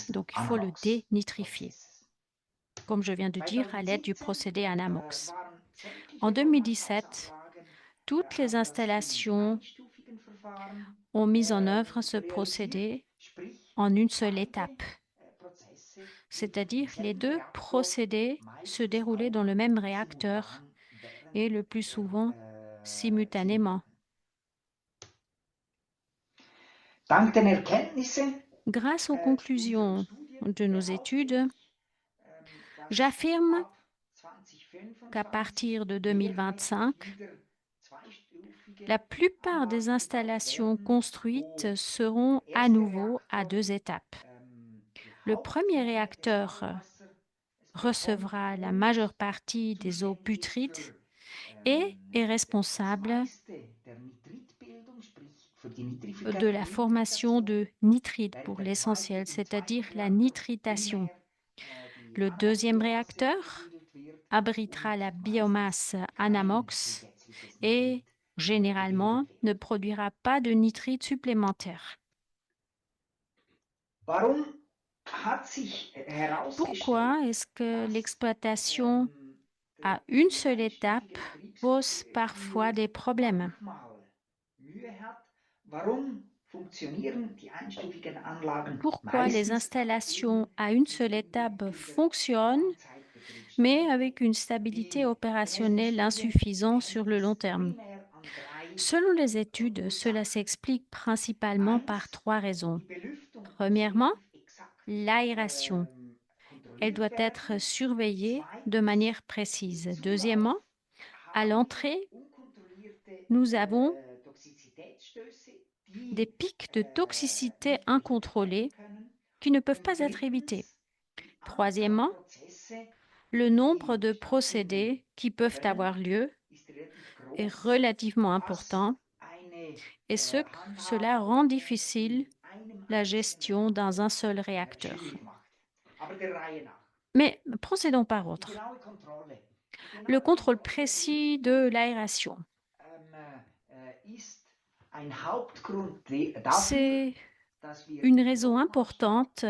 Donc, il faut le dénitrifier, comme je viens de dire, à l'aide du procédé Anamox. En 2017, toutes les installations ont mis en œuvre ce procédé en une seule étape, c'est-à-dire les 2 procédés se déroulaient dans le même réacteur et le plus souvent simultanément. Grâce aux conclusions de nos études, j'affirme qu'à partir de 2025, la plupart des installations construites seront à nouveau à 2 étapes. Le premier réacteur recevra la majeure partie des eaux putrides et est responsable de la formation de nitrite pour l'essentiel, c'est-à-dire la nitritation. Le deuxième réacteur abritera la biomasse Anamox et généralement ne produira pas de nitrite supplémentaire. Pourquoi est-ce que l'exploitation à une seule étape pose parfois des problèmes? Pourquoi les installations à une seule étape fonctionnent, mais avec une stabilité opérationnelle insuffisante sur le long terme? Selon les études, cela s'explique principalement par 3 raisons. Premièrement, l'aération. Elle doit être surveillée de manière précise. Deuxièmement, à l'entrée, nous avons des pics de toxicité incontrôlés qui ne peuvent pas être évités. Troisièmement, le nombre de procédés qui peuvent avoir lieu est relativement important et cela rend difficile la gestion dans un seul réacteur. Mais procédons par ordre. Le contrôle précis de l'aération. C'est une raison importante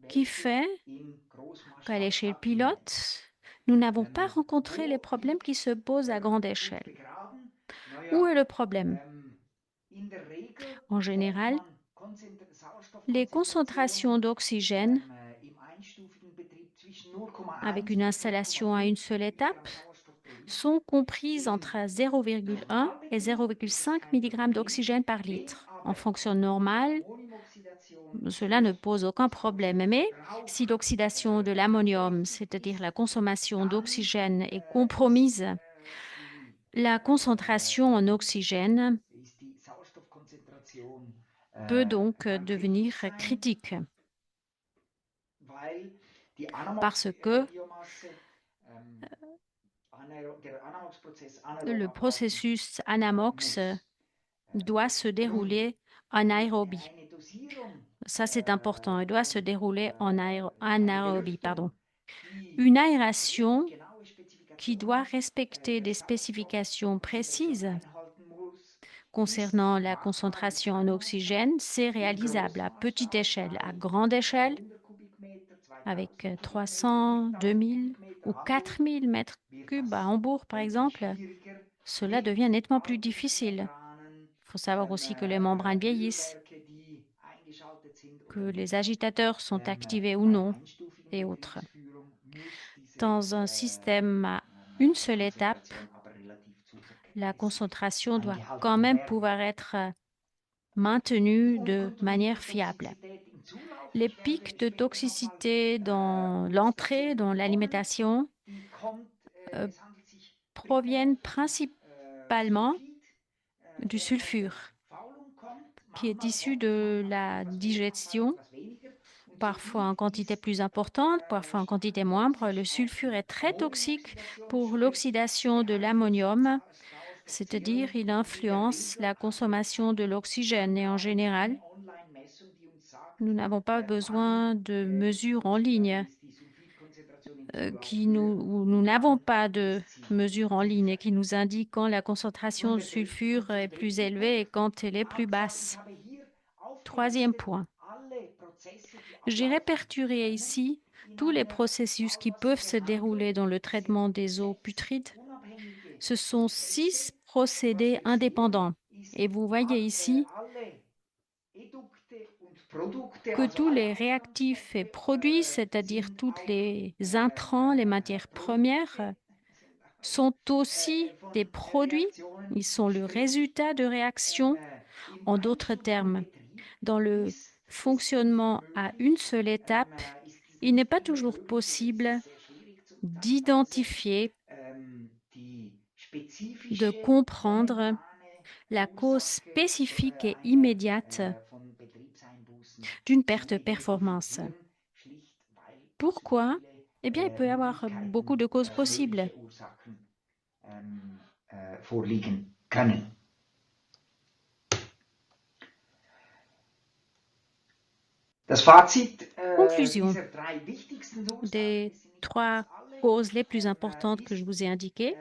qui fait qu'à l'échelle pilote, nous n'avons pas rencontré les problèmes qui se posent à grande échelle. Où est le problème? En général, les concentrations d'oxygène avec une installation à une seule étape sont comprises entre 0,1 et 0,5 mg d'oxygène par litre. En fonction normale, cela ne pose aucun problème. Mais si l'oxydation de l'ammonium, c'est-à-dire la consommation d'oxygène, est compromise, la concentration en oxygène peut donc devenir critique parce que le processus Anamox doit se dérouler en aérobie. Ça, c'est important. Il doit se dérouler en anaérobie, pardon. Une aération qui doit respecter des spécifications précises concernant la concentration en oxygène, c'est réalisable à petite échelle, à grande échelle, avec 300, 2000 ou 4000 mètres cubes à Hambourg, par exemple, cela devient nettement plus difficile. Il faut savoir aussi que les membranes vieillissent, que les agitateurs sont activés ou non, et autres. Dans un système à une seule étape, la concentration doit quand même pouvoir être maintenue de manière fiable. Les pics de toxicité dans l'entrée, dans l'alimentation, proviennent principalement du sulfure, qui est issu de la digestion, parfois en quantité plus importante, parfois en quantité moindre. Le sulfure est très toxique pour l'oxydation de l'ammonium, c'est-à-dire il influence la consommation de l'oxygène et en général, nous n'avons pas besoin de mesures en ligne nous n'avons pas de mesures en ligne qui nous indiquent quand la concentration de sulfure est plus élevée et quand elle est plus basse. Troisième point. J'ai répertorié ici tous les processus qui peuvent se dérouler dans le traitement des eaux putrides. Ce sont 6 procédés indépendants. Et vous voyez ici que tous les réactifs et produits, c'est-à-dire tous les intrants, les matières premières, sont aussi des produits. Ils sont le résultat de réactions. En d'autres termes, dans le fonctionnement à une seule étape, il n'est pas toujours possible d'identifier, de comprendre la cause spécifique et immédiate d'une perte de performance. Pourquoi? Eh bien, il peut y avoir beaucoup de causes possibles. Conclusion des 3 causes les plus importantes que je vous ai indiquées,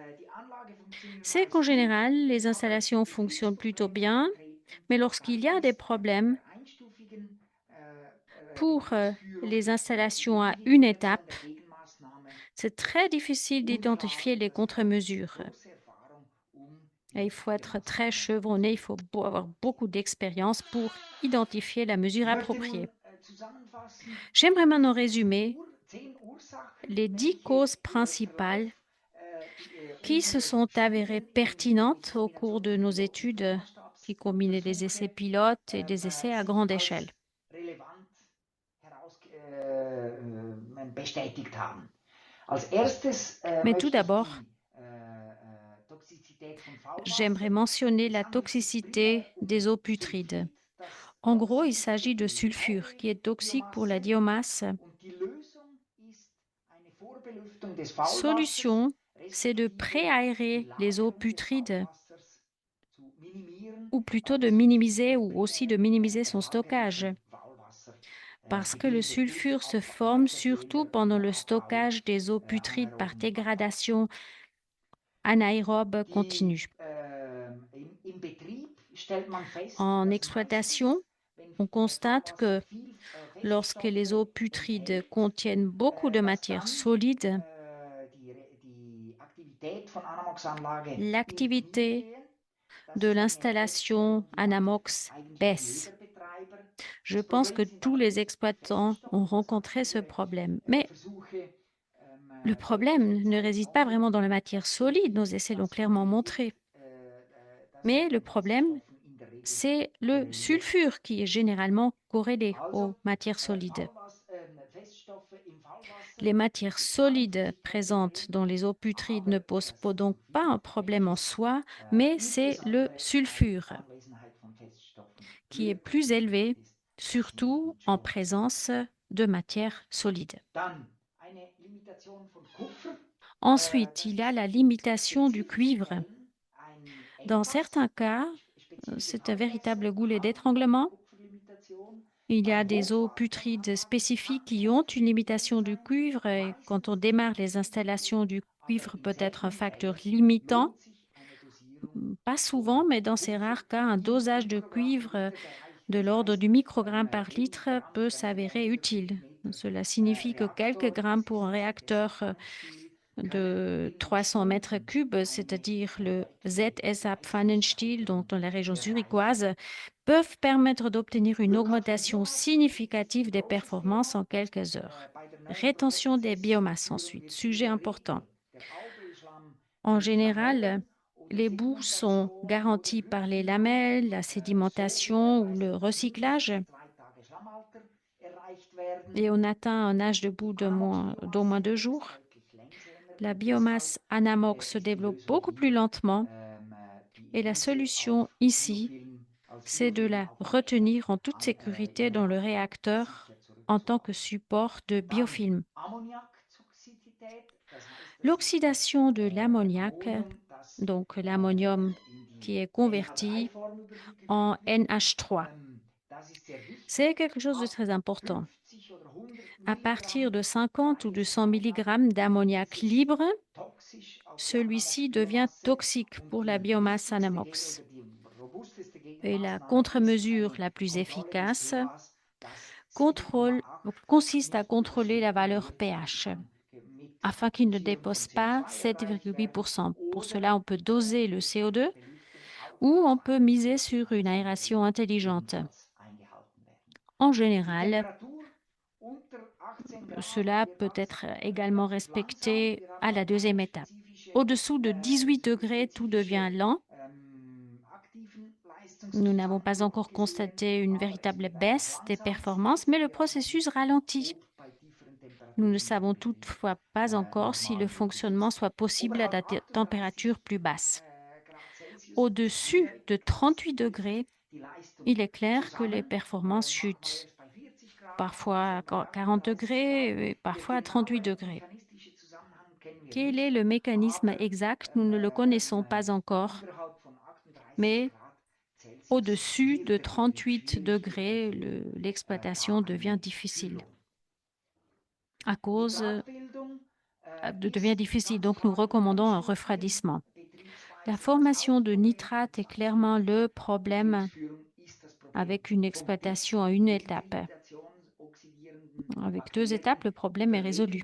c'est qu'en général, les installations fonctionnent plutôt bien, mais lorsqu'il y a des problèmes, pour les installations à une étape, c'est très difficile d'identifier les contre-mesures. Et il faut être très chevronné, il faut avoir beaucoup d'expérience pour identifier la mesure appropriée. J'aimerais maintenant résumer les 10 causes principales qui se sont avérées pertinentes au cours de nos études qui combinaient des essais pilotes et des essais à grande échelle. Mais tout d'abord, j'aimerais mentionner la toxicité des eaux putrides. En gros, il s'agit de sulfure qui est toxique pour la biomasse. Solution, c'est de préaérer les eaux putrides ou plutôt de minimiser ou aussi de minimiser son stockage. Parce que le sulfure se forme surtout pendant le stockage des eaux putrides par dégradation anaérobe continue. En exploitation, on constate que lorsque les eaux putrides contiennent beaucoup de matière solide, l'activité de l'installation Anamox baisse. Je pense que tous les exploitants ont rencontré ce problème. Mais Le problème ne réside pas vraiment dans la matière solide, nos essais l'ont clairement montré. Mais le problème, c'est le sulfure qui est généralement corrélé aux matières solides. Les matières solides présentes dans les eaux putrides ne posent donc pas un problème en soi, mais c'est le sulfure qui est plus élevé, surtout en présence de matières solides. Ensuite, il y a la limitation du cuivre. Dans certains cas, c'est un véritable goulet d'étranglement. Il y a des eaux putrides spécifiques qui ont une limitation du cuivre et quand on démarre les installations du cuivre peut être un facteur limitant. Pas souvent, mais dans ces rares cas, un dosage de cuivre de l'ordre du microgramme par litre peut s'avérer utile. Cela signifie que quelques grammes pour un réacteur de 300 mètres cubes, c'est-à-dire le ZSA Pfannenstiel, donc dans la région zurichoise, peuvent permettre d'obtenir une augmentation significative des performances en quelques heures. Rétention des biomasses ensuite, sujet important. En général, les boues sont garanties par les lamelles, la sédimentation ou le recyclage. Et on atteint un âge de boue d'au moins 2 jours. La biomasse anamox se développe beaucoup plus lentement et la solution ici, c'est de la retenir en toute sécurité dans le réacteur en tant que support de biofilm. L'oxydation de l'ammoniac, donc l'ammonium qui est converti en NH3, c'est quelque chose de très important. À partir de 50 ou de 100 mg d'ammoniac libre, celui-ci devient toxique pour la biomasse anamox. Et la contre-mesure la plus efficace consiste à contrôler la valeur pH afin qu'il ne dépasse pas 7,8%. Pour cela, on peut doser le CO2 ou on peut miser sur une aération intelligente. En général, cela peut être également respecté à la deuxième étape. Au-dessous de 18 degrés, tout devient lent. Nous n'avons pas encore constaté une véritable baisse des performances, mais le processus ralentit. Nous ne savons toutefois pas encore si le fonctionnement soit possible à des températures plus basses. Au-dessus de 38 degrés, il est clair que les performances chutent, parfois à 40 degrés et parfois à 38 degrés. Quel est le mécanisme exact? Nous ne le connaissons pas encore, mais au-dessus de 38 degrés, l'exploitation devient difficile. Devient difficile, donc nous recommandons un refroidissement. La formation de nitrate est clairement le problème avec une exploitation à une étape. Avec 2 étapes, le problème est résolu.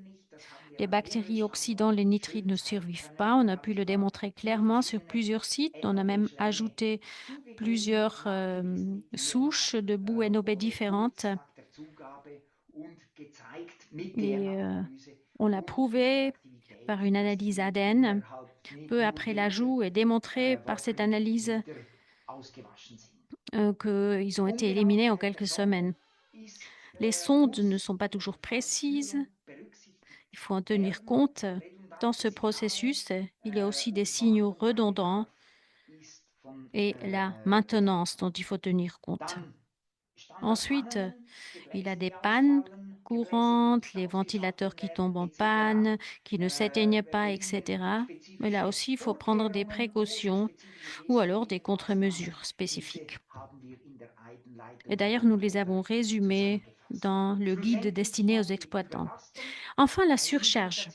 Les bactéries oxydant les nitrites ne survivent pas. On a pu le démontrer clairement sur plusieurs sites. On a même ajouté plusieurs souches de boue NOB différentes. Et on l'a prouvé par une analyse ADN peu après l'ajout et démontré par cette analyse qu'ils ont été éliminés en quelques semaines. Les sondes ne sont pas toujours précises. Il faut en tenir compte. Dans ce processus, il y a aussi des signaux redondants et la maintenance dont il faut tenir compte. Ensuite, il y a des pannes courantes, les ventilateurs qui tombent en panne, qui ne s'éteignent pas, etc. Mais là aussi, il faut prendre des précautions ou alors des contre-mesures spécifiques. Et d'ailleurs, nous les avons résumées dans le guide destiné aux exploitants. Enfin, la surcharge.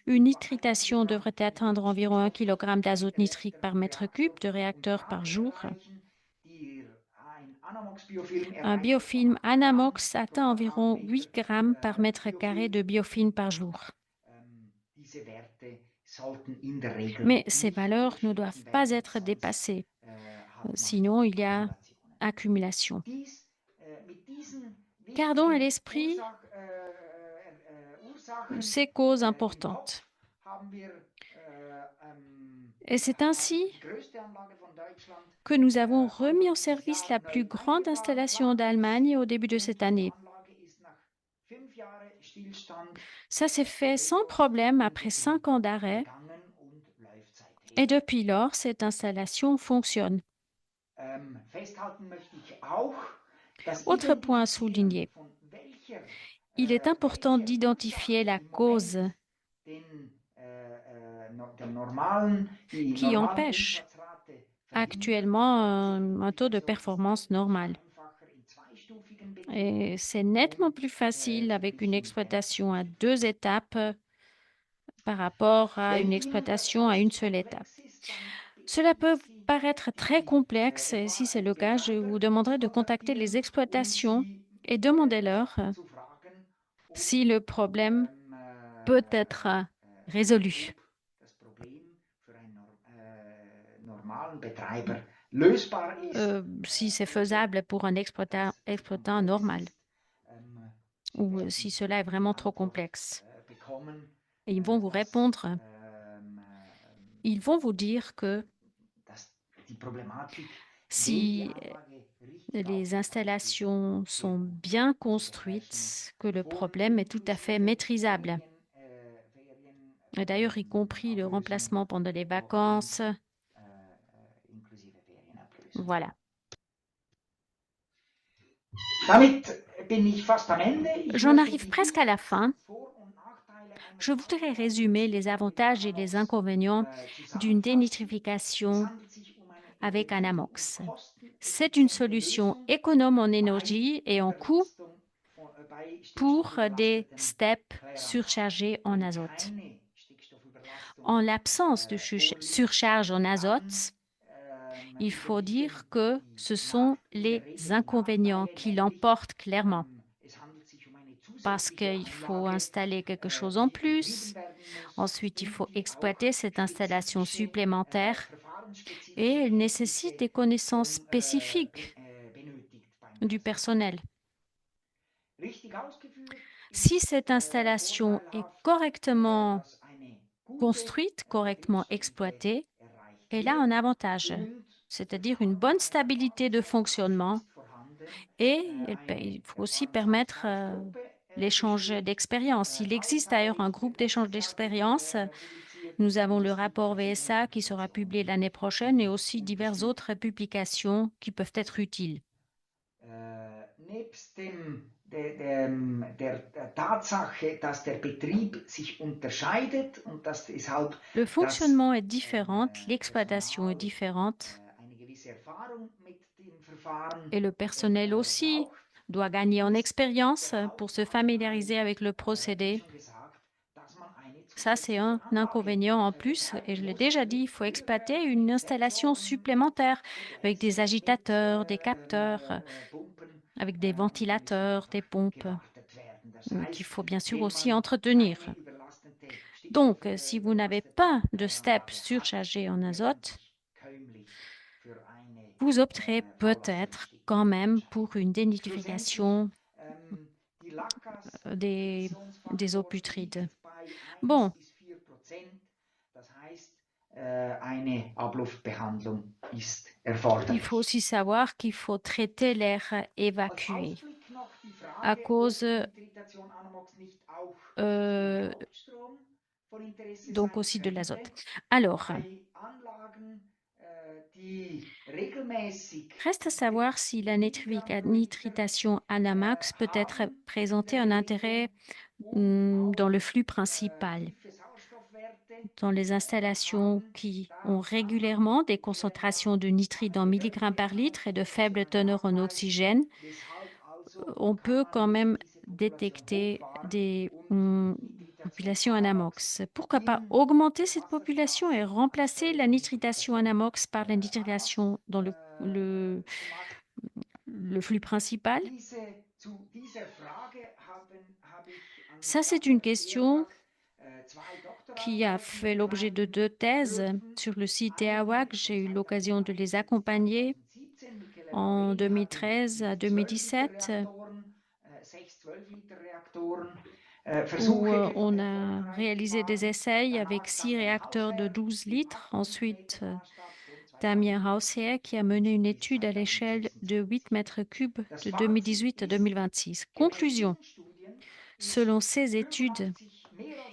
Une nitritation devrait atteindre environ 1 kg d'azote nitrique par mètre cube de réacteur par jour. Un biofilm Anamox atteint environ 8 grammes par mètre carré de biofilm par jour. Mais ces valeurs ne doivent pas être dépassées, sinon il y a accumulation. Gardons à l'esprit ces causes importantes. Et c'est ainsi que nous avons remis en service la plus grande installation d'Allemagne au début de cette année. Ça s'est fait sans problème après 5 ans d'arrêt et depuis lors, cette installation fonctionne. Autre point à souligner, il est important d'identifier la cause qui empêche actuellement un taux de performance normal. Et c'est nettement plus facile avec une exploitation à 2 étapes par rapport à une exploitation à une seule étape. Cela peut paraître très complexe et si c'est le cas, je vous demanderai de contacter les exploitations et demandez-leur si le problème peut être résolu. Si c'est faisable pour un exploitant normal ou si cela est vraiment trop complexe. Et ils vont vous répondre, ils vont vous dire que si les installations sont bien construites, que le problème est tout à fait maîtrisable. Et d'ailleurs, y compris le remplacement pendant les vacances. Voilà. J'en arrive presque à la fin. Je voudrais résumer les avantages et les inconvénients d'une dénitrification avec un Amox. C'est une solution économe en énergie et en coût pour des steppes surchargés en azote. En l'absence de surcharge en azote, il faut dire que ce sont les inconvénients qui l'emportent clairement. Parce qu'il faut installer quelque chose en plus. Ensuite, il faut exploiter cette installation supplémentaire et elle nécessite des connaissances spécifiques du personnel. Si cette installation est correctement construite, correctement exploitée, elle a un avantage, c'est-à-dire une bonne stabilité de fonctionnement et il faut aussi permettre l'échange d'expériences. Il existe d'ailleurs un groupe d'échange d'expériences. Nous avons le rapport VSA qui sera publié l'année prochaine et aussi diverses autres publications qui peuvent être utiles. Nebst der Tatsache, dass der Betrieb sich unterscheidet und dass deshalb le fonctionnement est différent, l'exploitation est différente et le personnel aussi doit gagner en expérience pour se familiariser avec le procédé. Ça, c'est un inconvénient en plus et je l'ai déjà dit, il faut exploiter une installation supplémentaire avec des agitateurs, des capteurs, avec des ventilateurs, des pompes qu'il faut bien sûr aussi entretenir. Donc, si vous n'avez pas de step surchargé en azote, vous opterez peut-être quand même pour une dénitrification des eaux putrides. Bon. Il faut aussi savoir qu'il faut traiter l'air évacué à cause donc aussi de l'azote. Alors, reste à savoir si la nitritation Anamax peut être présenter un intérêt dans le flux principal. Dans les installations qui ont régulièrement des concentrations de nitrite en milligrammes par litre et de faible teneur en oxygène, on peut quand même détecter des populations Anamox. Pourquoi pas augmenter cette population et remplacer la nitritation Anamox par la nitritation dans le flux principal? Ça, c'est une question qui a fait l'objet de 2 thèses sur le site EAWAC. J'ai eu l'occasion de les accompagner en 2013 à 2017. où on a réalisé des essais avec 6 réacteurs de 12 litres. Ensuite, Damien Hausherr qui a mené une étude à l'échelle de 8 mètres cubes de 2018 à 2026. Conclusion. Selon ces études,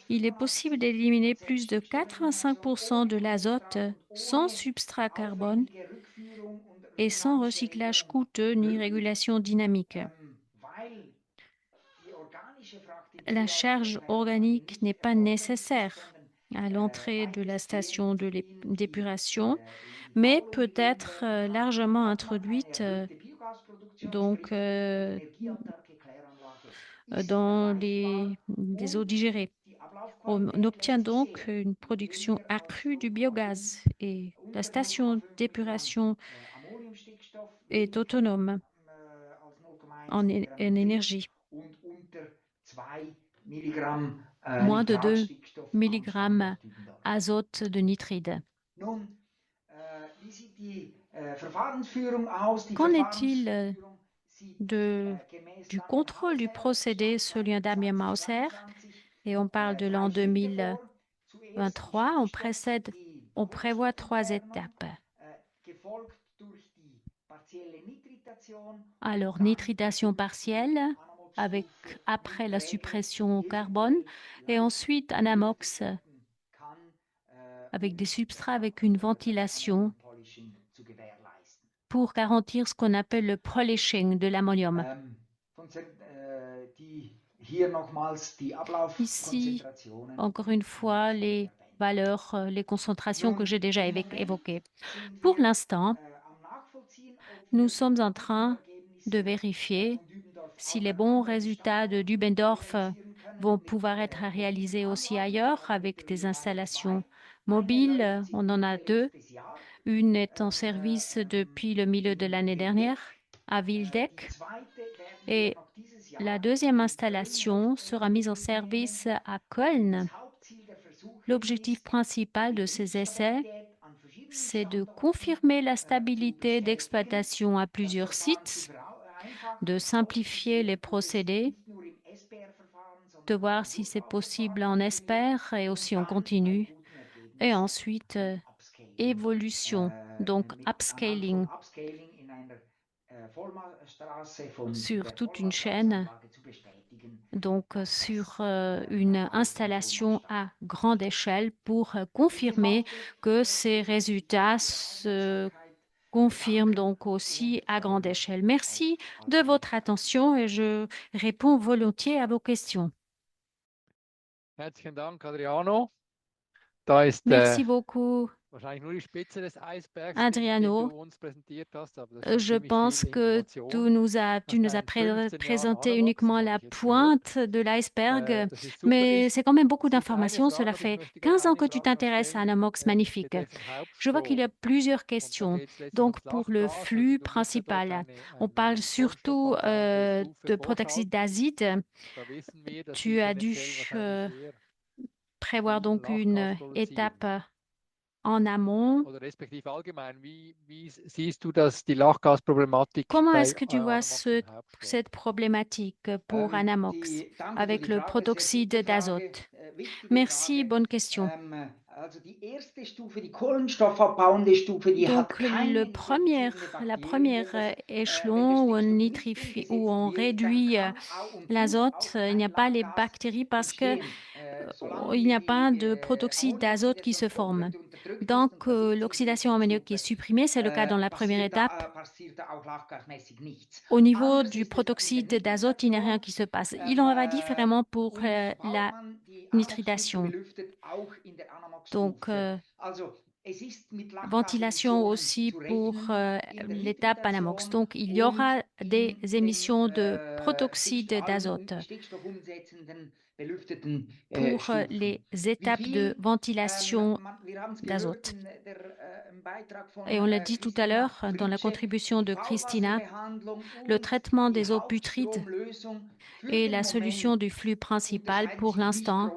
il est possible d'éliminer plus de 85% de l'azote sans substrat carbone et sans recyclage coûteux ni régulation dynamique. La charge organique n'est pas nécessaire à l'entrée de la station d'épuration, mais peut être largement introduite dans les eaux digérées. On obtient donc une production accrue du biogaz et la station d'épuration est autonome en énergie. Moins de 2 mg azote de nitride. Qu'en est-il du contrôle du procédé selon Damien Hausherr? Et on parle de l'an 2023. On prévoit 3 étapes. Alors, nitridation partielle après la suppression au carbone et ensuite Anamox avec des substrats avec une ventilation pour garantir ce qu'on appelle le polishing de l'ammonium. Ici, encore une fois, les valeurs, les concentrations que j'ai déjà évoquées. Pour l'instant, nous sommes en train de vérifier si les bons résultats de Dubendorf vont pouvoir être réalisés aussi ailleurs avec des installations mobiles. On en a 2. Une est en service depuis le milieu de l'année dernière à Wildeck et la deuxième installation sera mise en service à Köln. L'objectif principal de ces essais, c'est de confirmer la stabilité d'exploitation à plusieurs sites, de simplifier les procédés, de voir si c'est possible en SPER et aussi en continu, et ensuite évolution, donc upscaling sur toute une chaîne, donc sur une installation à grande échelle pour confirmer que ces résultats se confirment donc aussi à grande échelle. Merci de votre attention et je réponds volontiers à vos questions. Herzlichen Dank, Adriano. Da ist Merci beaucoup, wahrscheinlich nur die Spitze des Eisbergs, Adriano. den du uns präsentiert hast, aber das ist Je ziemlich pense viel que Information. tu nous as Nach deinen 15 Jahren présenté Anamox, uniquement das la habe ich jetzt pointe de l'iceberg, das ist super mais ist. c'est quand même beaucoup Es gibt eine d'informations. Frage, Cela aber ich fait möchte gerne 15 ans eine que tu Frage noch t'intéresses à stellen Anamox, magnifique. betreffend Je vois qu'il y a Hauptstrom. plusieurs Und da questions. geht es letztlich Donc, ums pour le Lachgas. Also flux du nutzt ja dort principal, on parle surtout de protoxyde d'azide. Da wissen wir, dass Tu as dû wahrscheinlich eher prévoir donc une Lachgas produzieren. étape en amont. Oder respektive allgemein, wie siehst du das, die Lachgasproblematik Comment bei est-ce que tu vois Anamox und Hauptstrom? cette problématique pour Anamox avec le protoxyde d'azote? Merci, bonne question. Donc, la première échelon où on réduit l'azote, il n'y a pas les bactéries parce que il n'y a pas de protoxyde d'azote qui se forme. Donc, l'oxydation ammoniaque est supprimée, c'est le cas dans la première étape. Au niveau du protoxyde d'azote, il n'y a rien qui se passe. Il en va différemment pour la nitridation. Donc, ventilation aussi pour l'étape Anamox. Donc, il y aura des émissions de protoxyde d'azote pour les étapes de ventilation d'azote. Et on l'a dit tout à l'heure dans la contribution de Christina, le traitement des eaux putrides est la solution du flux principal pour l'instant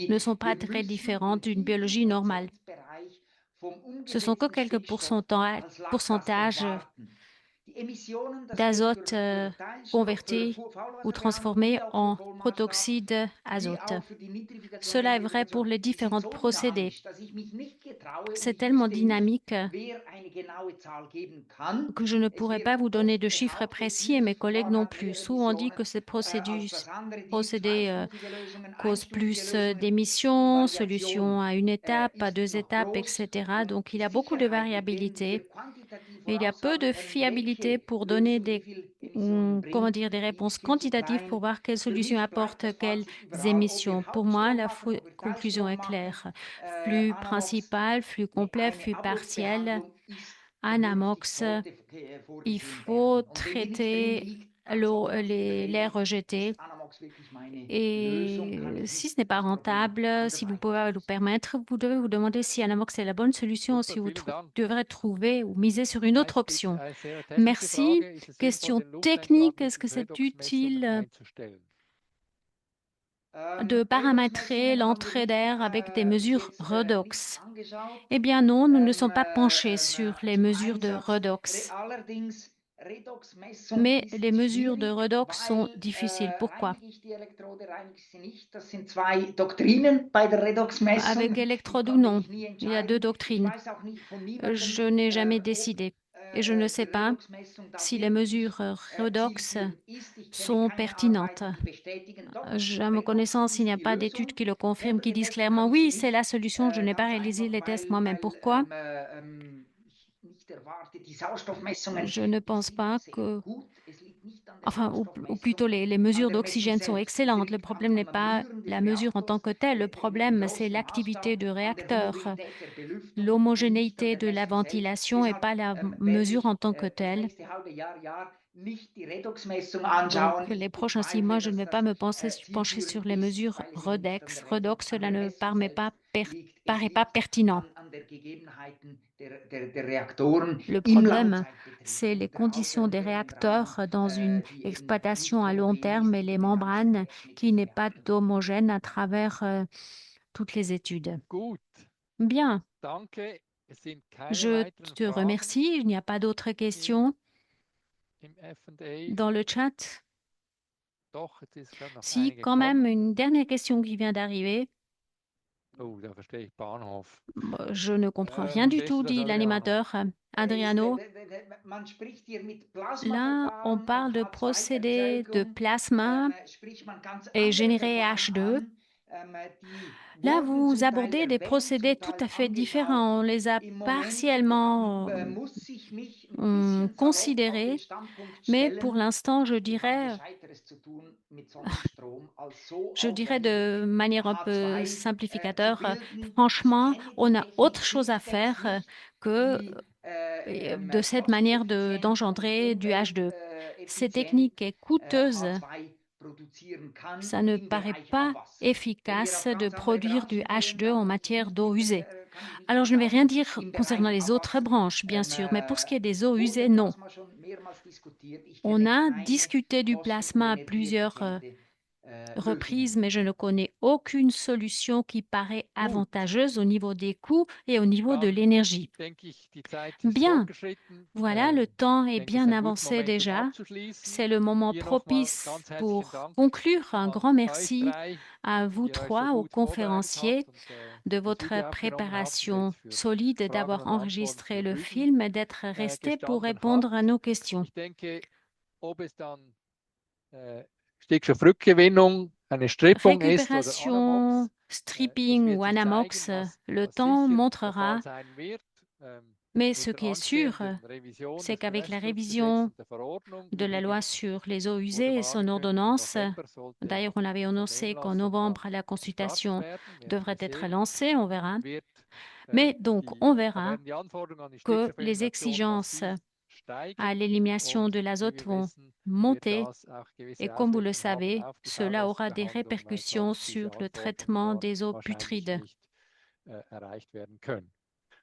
ne sont pas très différentes d'une biologie normale. Ce sont que quelques pourcentages d'azote converti ou transformé en protoxyde d'azote. Cela est vrai pour les différents procédés. C'est tellement dynamique que je ne pourrais pas vous donner de chiffres précis et mes collègues non plus. Souvent on dit que ces procédés causent plus d'émissions, solutions à une étape, à 2 étapes, etc. Donc il y a beaucoup de variabilité. Et il y a peu de fiabilité pour donner des réponses quantitatives pour voir quelle solution apporte quelles émissions. Pour moi, la conclusion est claire. Flux principal, flux complet, flux partiel, Anamox, il faut traiter l'air rejeté. Et si ce n'est pas rentable, si vous pouvez vous permettre, vous devez vous demander si Anamox est la bonne solution ou si vous devrez trouver ou miser sur une autre option. Merci. Question technique, est-ce que c'est utile de paramétrer l'entrée d'air avec des mesures redox? Eh bien non, nous ne sommes pas penchés sur les mesures de redox. Mais les mesures de redox sont difficiles. Pourquoi? Avec électrode ou non, il y a 2 doctrines. Je n'ai jamais décidé et je ne sais pas si les mesures redox sont pertinentes. À ma connaissance, il n'y a pas d'études qui le confirment, qui disent clairement oui, c'est la solution. Je n'ai pas réalisé les tests moi-même. Pourquoi? Je ne pense pas que, enfin, ou plutôt les mesures d'oxygène sont excellentes. Le problème n'est pas la mesure en tant que telle. Le problème, c'est l'activité du réacteur, l'homogénéité de la ventilation et pas la mesure en tant que telle. Donc, les prochains 6 mois, je ne vais pas me pencher sur les mesures redox. Cela ne paraît pas pertinent. Le problème, c'est les conditions des réacteurs dans une exploitation à long terme et les membranes qui n'est pas homogène à travers toutes les études. Bien, je te remercie. Il n'y a pas d'autres questions dans le chat. Si, quand même, une dernière question qui vient d'arriver. Je ne comprends rien du tout, dit l'animateur Adriano. Là, on parle de procédés de plasma et généré H2. Là, vous abordez des procédés tout à fait différents. On les a partiellement considérés, mais pour l'instant, je dirais de manière un peu simplificateur, franchement, on a autre chose à faire que de cette manière d'engendrer du H2. Cette technique est coûteuse. Ça ne paraît pas efficace de produire du H2 en matière d'eau usée. Alors, je ne vais rien dire concernant les autres branches, bien sûr, mais pour ce qui est des eaux usées, non. On a discuté du plasma à plusieurs reprises, mais je ne connais aucune solution qui paraît avantageuse au niveau des coûts et au niveau de l'énergie. Bien, voilà, le temps est bien avancé déjà. C'est le moment propice pour conclure. Un grand merci à vous 3, aux conférenciers, de votre préparation solide, d'avoir enregistré le film et d'être restés pour répondre à nos questions. Récupération, stripping ou Anamox, le temps montrera. Mais ce qui est sûr, c'est qu'avec la révision de la loi sur les eaux usées et son ordonnance, d'ailleurs on l'avait annoncé qu'en novembre la consultation devrait être lancée, on verra. Mais donc on verra que les exigences à l'élimination de l'azote vont monter et comme vous le savez, cela aura des répercussions sur le traitement des eaux putrides.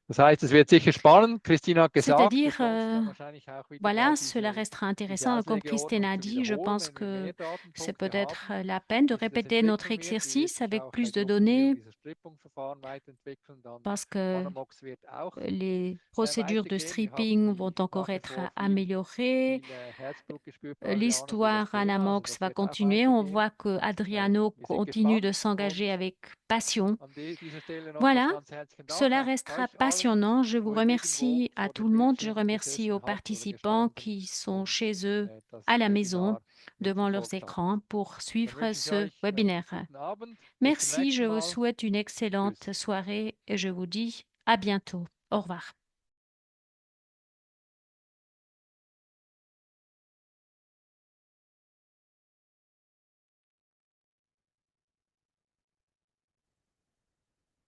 Das heißt, es wird sicher spannend. Christina hat gesagt, C'est-à-dire, du kannst dann wahrscheinlich auch wieder voilà, mal cela diese restera intéressant. Comme Christine a Auslegeordnung zu dit, je wiederholen, pense wenn wir que mehr c'est Datenpunkte peut-être haben, la peine de wie sich das répéter notre entwickeln wird, wie wird exercice sich avec auch bei plus de Glockenspiel données dieses Strippungsverfahren weiterentwickeln. Dann parce que Panamox wird auch les procédures de weitergehen. Wir haben stripping die vont encore nach wie être vor améliorées. Herzblut gespürt bei Adriano für das L'histoire Thema. Also Anamox das va wird auch continuer. On weitergehen. voit que Adriano Wir sind continue de gespannt s'engager und avec passion. an dieser Stelle nochmals Voilà, ganz herzlichen Dank cela auch restera euch allen, passionnant. Je vous wo ihr irgendwo remercie à vor tout dem le monde. Je Bildschirm remercie aux gesessen habt oder participants gestanden qui sont und chez eux das à la maison Webinar devant leurs mitverfolgt habt. écrans pour Dann suivre wünsche ich ce euch webinaire. guten Abend. Bis zum Merci, nächsten je vous Mal. souhaite une excellente Tschüss. soirée et je vous dis à bientôt. Au revoir.